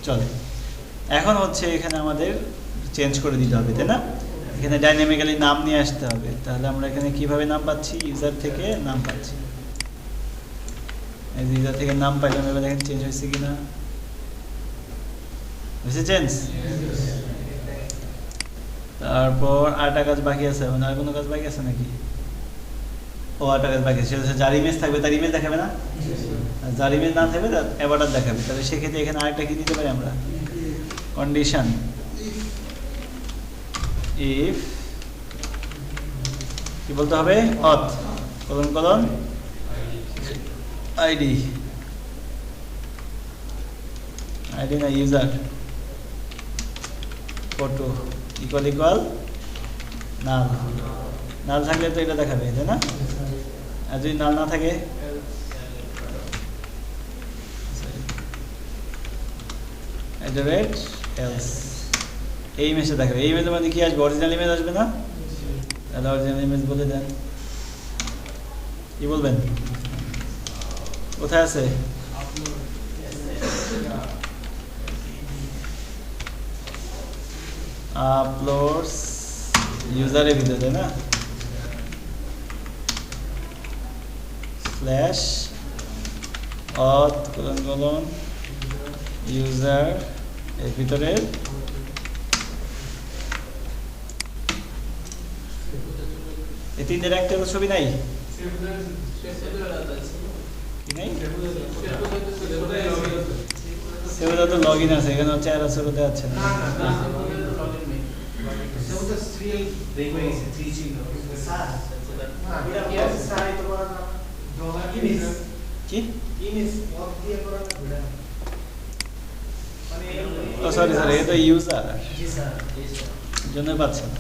চলে। এখন হচ্ছে এখানে আমাদের চেঞ্জ করে দিতে হবে, তাই না? এখানে ডাইনামিক্যালি নাম নিয়ে আসতে হবে। তাহলে আমরা এখানে কিভাবে নাম পাচ্ছি? ইউজার থেকে নাম পাচ্ছি, এই ইউজার থেকে নাম পাইলাম। এবার দেখেন চেঞ্জ হয়েছে কিনা, হয়েছে চেঞ্জ। তারপর আরেকটা কাজ বাকি আছে, মানে আর কোনো কাজ বাকি আছে নাকি? ও আরেকটা কাজ বাকি আছে, সেটা হচ্ছে যার ইমেজ থাকবে তার ইমেজ দেখাবে না, যার ইমেজ না থাকবে তার অ্যাভাটার দেখাবে। তাহলে সেক্ষেত্রে এখানে আরেকটা কি দিতে পারি আমরা? কন্ডিশন ইফ, কি বলতে হবে? অথ colon colon আইডি, আইডি না ইউজার, ফটো ইকুয়াল ইকুয়াল নাল। নাল থাকলে তো এটা দেখাবে, তাই না? আর যদি নাল না থাকে, else, এই ইমেজটা দেখাবে। এই ইমেজের মধ্যে কি আসবে? অরিজিনাল ইমেজ আসবে না? তাহলে অরিজিনাল ইমেজ বলে দেন। কি বলবেন? কোথায় আছে? আপলোডস ইউজারের ভিতরে, তাই না? স্ল্যাশ অথ colon colon ইউজার এর ভিতরে এই তিনটের একটা ছবি নাই, কি নাই? সেগুলো তো লগ ইন আছে, এখানে হচ্ছে আর আসলে দেখাচ্ছে না। কি? ও সরি সরি, এটা ইউজার জন্য পাচ্ছে না,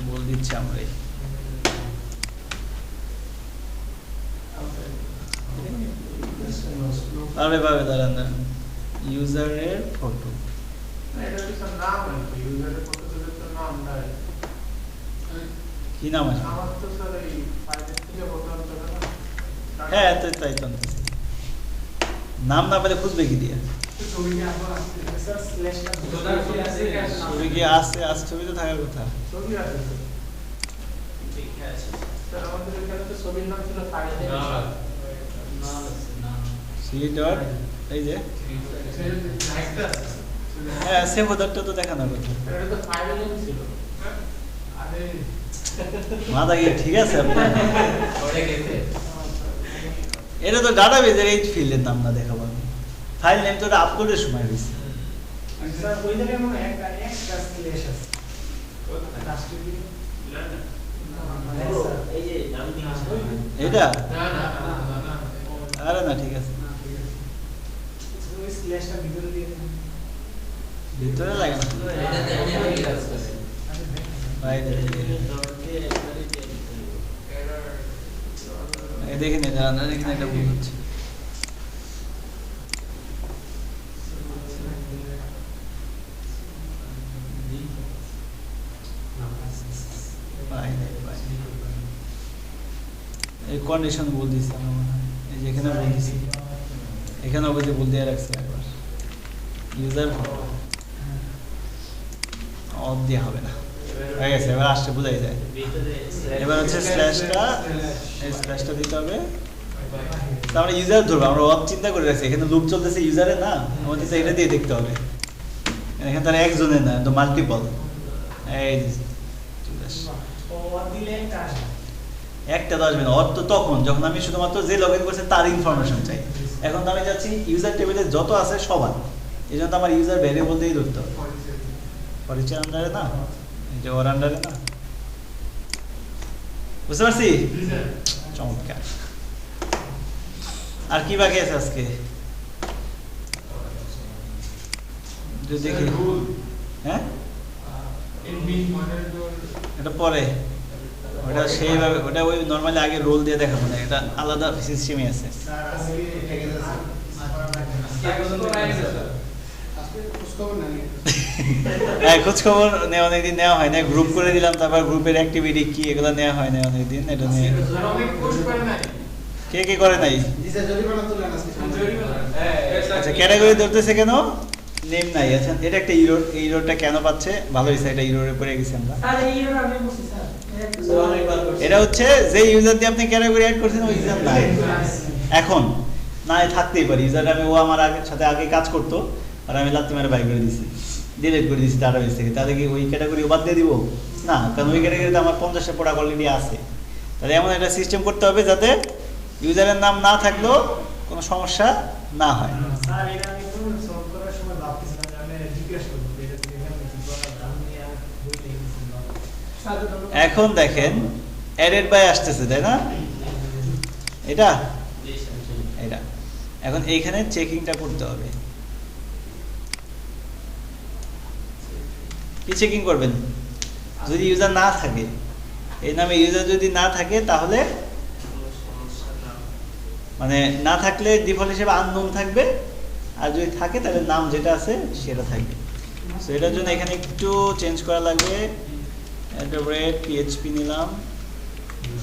বল দিচ্ছি আমরা। পারবে পারবে, দাঁড়ান দাঁড়ান। ইউজারের ফটো, কি নাম আছে? হ্যাঁ তাই তো, নাম না পেলে খুঁজবে কি দিয়ে? ছবি কি আছে? ছবি তো থাকার কথা। স্যার আমাদের এখানে তো ছবির নাম ছিল ফাইল নেম সি ডট এই যে একটা হ্যাঁ সেভ ওদারটা তো দেখানো কথা এটা তো ফাইল নেম ছিল আরে মাথা কি ঠিক আছে আপনার ওরে গেছে এটা তো ডাটাবেজের এই ফিল্ডের নাম না দেখাবো আমি ফাইল নেম তো আপলোডের সময় হয়েছে স্যার ওই জায়গায় মনে একটা স্ল্যাশ আছে লাস্টে কি এই যে নাম দিন আছে এটা না না না আরে না ঠিক আছে ওই স্ল্যাশটা ভিতরে দিয়ে দেন ভিতরে লাগে না এটাতে এমনি কাজ করে বাইরে ডট দিয়ে একবারে এরর এই দেখেন এটা না দেখেন এটা ভুল হচ্ছে এই কন্ডিশন বল দিছি আমার মনে হয় এই যে এখানে বল দিছি এখানে অবধি বল দিয়ে রাখছি একবার ইউজার অফ দিয়ে হবে না হয়ে গেছে এবার আসছে বোঝাই যায় এবার হচ্ছে স্ল্যাশটা এই স্ল্যাশটা দিতে হবে তারপরে ইউজার ধরবো আমরা অফ চিন্তা করে রাখছি এখানে লুপ চলতেছে ইউজারে না আমাদের তো এটা দিয়ে দেখতে হবে এখানে তার একজনের না তো মাল্টিপল এই একটা তো আসবে না অর তো তখন যখন আমি শুধুমাত্র যে লগ ইন করছে তার ইনফরমেশন চাই এখন তো আমি যাচ্ছি ইউজার টেবিলে যত আছে সবার এই জন্য তো আমার ইউজার ভ্যারিয়েবল দিয়েই ধরতে হবে পরিচয় আন্ডারে না এই যে ওর আন্ডারে না বুঝতে পারছি চমৎকার আর কি বাকি আছে আজকে দেখি হ্যাঁ এটা পরে ওটা সেইভাবে ওটা ওই নর্মালি আগে রোল দিয়ে দেখাবো না এটা আলাদা সিস্টেমই আছে হ্যাঁ খোঁজ খবর নেওয়া অনেকদিন নেওয়া হয় না গ্রুপ করে দিলাম তারপর গ্রুপের অ্যাক্টিভিটি কি এগুলো নেওয়া হয় না অনেকদিন এটা নিয়ে কে কে করে নাই আচ্ছা ক্যাটাগরি ধরতেছে কেন নেম নাই আচ্ছা এটা একটা ইরোর এই ইরোরটা কেন পাচ্ছে ভালো হয়েছে এটা ইরোরে পড়ে গেছি আমরা এটা হচ্ছে যে ইউজার দিয়ে আপনি ক্যাটাগরি অ্যাড করছেন ওই ইউজার নাই এখন না থাকতেই পারে ইউজার আমি ও আমার সাথে আগে কাজ করতো আর আমি লাত্তি মেরে বাই করে দিছি ডিলিট করে দিছি ডাটাবেস থেকে তাহলে কি ওই ক্যাটাগরি বাদ দিয়ে দিব না কারণ ওই ক্যাটাগরিতে আমার 50টা প্রোডাক্ট অলরেডি আছে তাহলে এমন একটা সিস্টেম করতে হবে যাতে ইউজারের নাম না থাকলেও কোনো সমস্যা না হয় এখন দেখেন অ্যাডেড বাই আসতেছে তাই না এটা এটা এখন এইখানে চেকিংটা করতে হবে কি চেকিং করবেন যদি ইউজার না থাকে এই নামে ইউজার যদি না থাকে তাহলে মানে না থাকলে ডিফল্ট হিসেবে আননোন থাকবে আর যদি থাকে তাহলে নাম যেটা আছে সেটা থাকবে সো এটার জন্য এখানে একটু চেঞ্জ করা লাগবে PHP নিলাম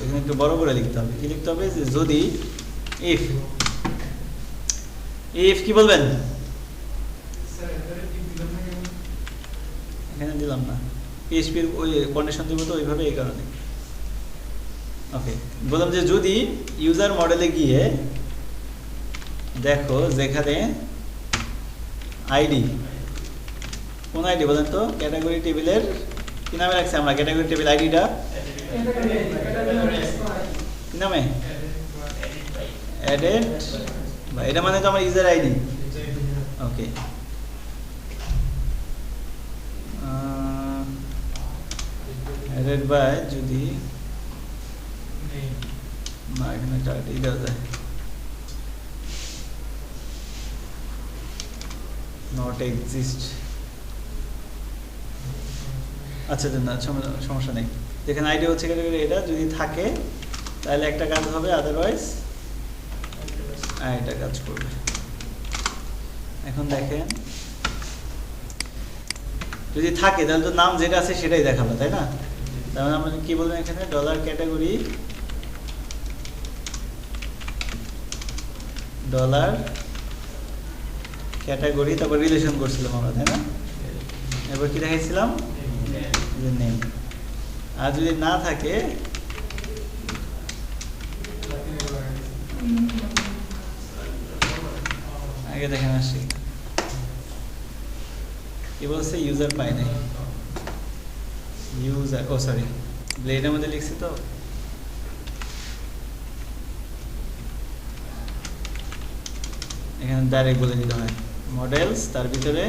এখানে একটু বড় করে লিখতে হবে কি লিখতে হবে যে যদি ইফ কি বলবেন এখানে দিলাম না PHP এর ওই কন্ডিশন দিব তো ওইভাবে এই কারণে ওকে বললাম যে যদি ইউজার মডেলে গিয়ে দেখো যেখানে আইডি কোন আইডি বলেন তো ক্যাটাগরি টেবিলের কি নামে রাখছি আমরা ক্যাটাগরি টেবিল আইডিটা কি নামে অ্যাডেড বা এটা মানে তো আমার user ID okay added by যদি না এখানে টাইটেল দেওয়া যায় নট এক্সিস্ট আচ্ছা না সমস্যা নেই যেখানে আইডি হচ্ছে ক্যাটাগরি এটা যদি থাকে তাহলে একটা কাজ হবে আদারওয়াইজ এটা কাজ করবে এখন দেখেন যদি থাকে তাহলে তো নাম যেটা আছে সেটাই দেখাবো তাই না তাহলে আমরা কি বলবেন এখানে ডলার ক্যাটাগরি ডলার ক্যাটাগরি তারপর রিলেশন করছিলাম আমরা তাই না এবার কি দেখাইছিলাম নেম আর যদি না থাকে আগে দেখেন আসছি কি বলছে, ইউজার পাই নাই, ইউজার, ও সরি ব্লেডের মধ্যে লিখছি তো, এখানে ডাইরেক্ট বলে দিতে হয় মডেলস, তার ভিতরে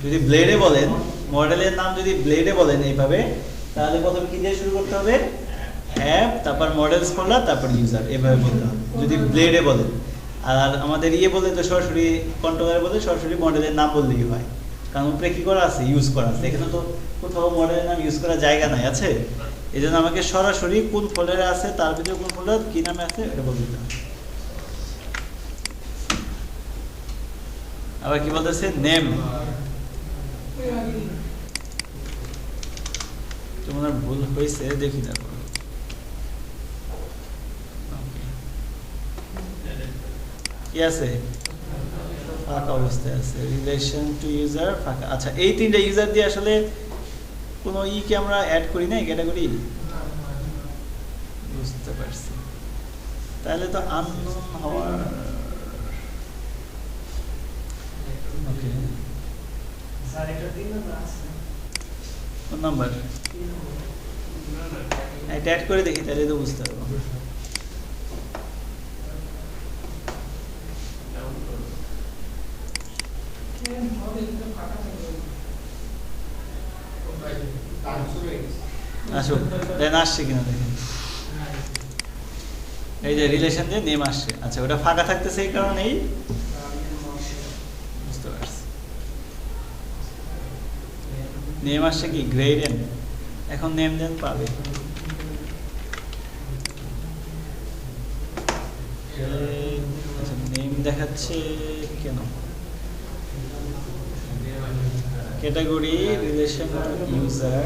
যদি ব্লেডে বলেন, মডেলের নাম যদি ব্লেডে বলেন এইভাবে, তাহলে প্রথমে কি দিয়ে শুরু করতে হবে, অ্যাপ, তারপর মডেলস ফোল্ডার, তারপর ইউজার, এভাবে বলতে হবে যদি ব্লেডে বলেন। আর আমাদের ইয়ে বলে তো সরাসরি কন্ট্রোলারে বলে সরাসরি মডেলের নাম বললেই হয়, কারণ উপরে কি করা আছে, ইউজ করা আছে, এখানে তো কোথাও মডেলের নাম ইউজ করার জায়গা নাই আছে, এই জন্য আমাকে সরাসরি কোন ফোল্ডারে আছে, তার ভিতরে কোন ফোল্ডার কি নামে আছে এটা বলে দিতে হবে। আবার কি বলতেছে, নেম, তোমার ভুল হয়েছে দেখি তারপর, কি আছে, ফাঁকা অবস্থায় আছে, রিলেশন টু ইউজার ফাঁকা। আচ্ছা, এই তিনটা ইউজার দিয়ে আসলে কোনো ই কি আমরা অ্যাড করি না ক্যাটাগরি, বুঝতে পারছি, তাহলে তো আননোন হওয়ার, ওকে স্যার এটা 3 নম্বর আছে, কোন নাম্বার, এটা অ্যাড করে দেখি তাহলে তো বুঝতে পারবো। আসুক, দেন আসছে কিনা দেখেন, এই যে রিলেশন দিয়ে নেম আসছে, আচ্ছা ওটা ফাঁকা থাকতেছে এই কারণেই, বুঝতে পারছি, নেম আসছে কি গ্রেডেন, এখন নেম দেন পাবে, আচ্ছা নেম দেখাচ্ছে কেন, ক্যাটাগরি রিলেশন ইউজার,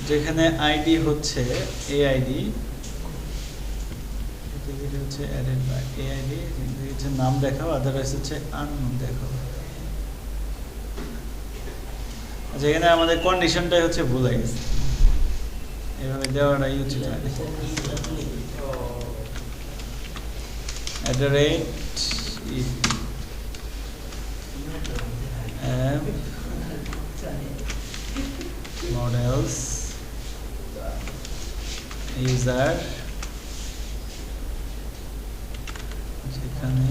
যেখানে আইডি হচ্ছে এআইডি, হচ্ছে অ্যাডেড বাই এআইডি, হচ্ছে নাম দেখাও, আদারওয়াইজ হচ্ছে আননোন দেখাও। আচ্ছা এখানে আমাদের কন্ডিশনটাই হচ্ছে ভুল হয়ে গেছে, এভাবে দেওয়াটাই উচিত হয়, models user, যেখানে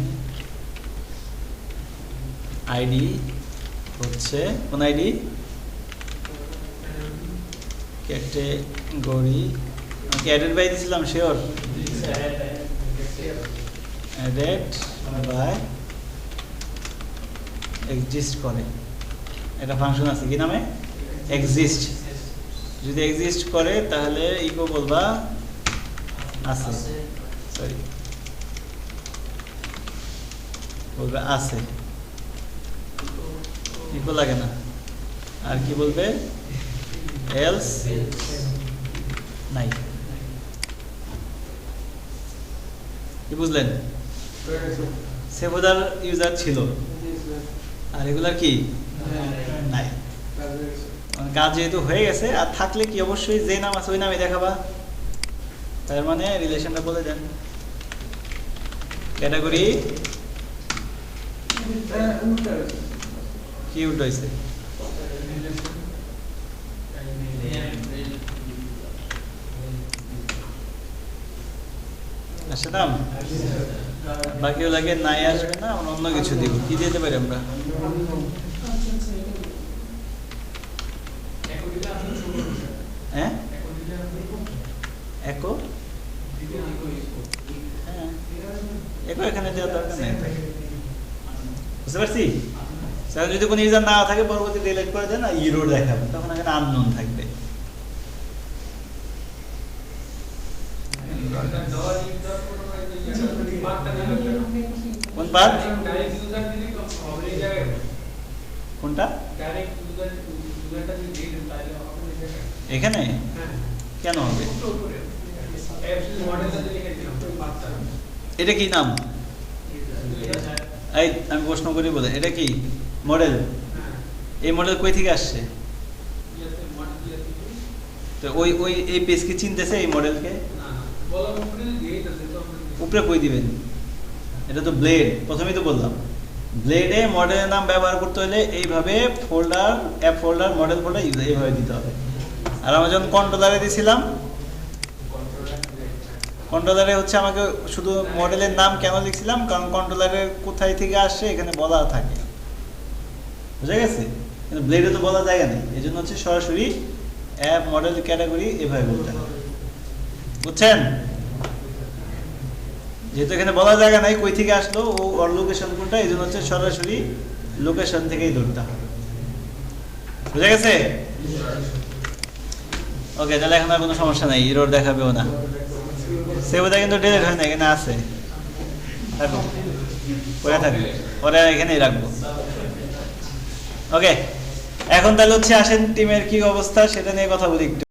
আইডি হচ্ছে কোন আইডি, ক্যাটাগরি, আমি অ্যাডেড বাই দিয়েছিলাম শিওর, অ্যাডেড বাই এক্সিস্ট করে, এটা ফাংশন আছে কি নামে, এক্সিস্ট, যদি এক্সিস্ট করে তাহলে ইকো বলবা আছে, সরি বলবে আছে, ইকো লাগে না, আর কি বলবে, এলস নাই, কি বুঝলেন, সেভোদার ইউজার ছিল আর এগুলার কি নাই, কাজ যেহেতু হয়ে গেছে, আর থাকলে কি অবশ্যই যে নাম আছে ওই নামে দেখাবা, তার মানে রিলেশনটা বলে দেন, ক্যাটাগরি কি উল্টো হয়েছে, আসে নাম, বাকি লাগে নাই আসবে না, আমরা অন্য কিছু দিব, কি দিতে পারি আমরা, হ্যাঁ একো, হ্যাঁ একো এখানে দেওয়ার দরকার নেই, বুঝতে পারছি, যদি কোনো ইউজার না থাকে পরবর্তী ডিলিট করে দেন, ইরো দেখাবে, তখন এখানে আননোন থাকবে, কোন পার্ট, কোনটা এখানে হ্যাঁ কেন হবে? উপরে এফসি মডেলটা লিখে দিলাম বাচ্চা এটা কি নাম? এই আমি প্রশ্ন করি বলে, এটা কি মডেল? হ্যাঁ এই মডেল কই থেকে আসছে? ইয়াতে মডেল ইয়াতে তো ওই এই পেজ কি চিনতেছে এই মডেলকে? না বলা উপরে দিয়ে দিতে তো আমরা উপরে কই দিবেন? এটা তো ব্লেড, প্রথমেই তো বললাম ব্লেডে মডেলের নাম ব্যবহার করতে হলে এইভাবে folder, app folder, model folder এইভাবে দিতে হবে। আর আমরা যখন কন্ট্রোলারে দিছিলাম, কন্ট্রোলারে হচ্ছে আমাকে শুধু মডেলের নাম কেন লিখছিলাম, কারণ কন্ট্রোলারের কোথায় থেকে আসছে এখানে বলা থাকে, বুঝা গেছে? কিন্তু ব্লেডে তো বলা জায়গা নেই, এই জন্য হচ্ছে সরাসরি অ্যাপ মডেল ক্যাটাগরি এভাবে বলতে হবে, বুঝছেন? যেহেতু এখানে বলা জায়গা নাই কই থেকে আসলো ও ওর লোকেশন কোনটা, এই জন্য হচ্ছে সরাসরি লোকেশন থেকেই ধরতে হবে, বুঝা গেছে? ওকে, তাহলে এখন আর কোনো সমস্যা নাই, এরর দেখাবেও না। সেভটা কিন্তু ডিলিট হয় না, এখানে আছে, থাকুক পরে থাকবে, পরে এখানেই রাখবো। ওকে, এখন তাহলে হচ্ছে আসেন টিমের কি অবস্থা সেটা নিয়ে কথা বলি একটু।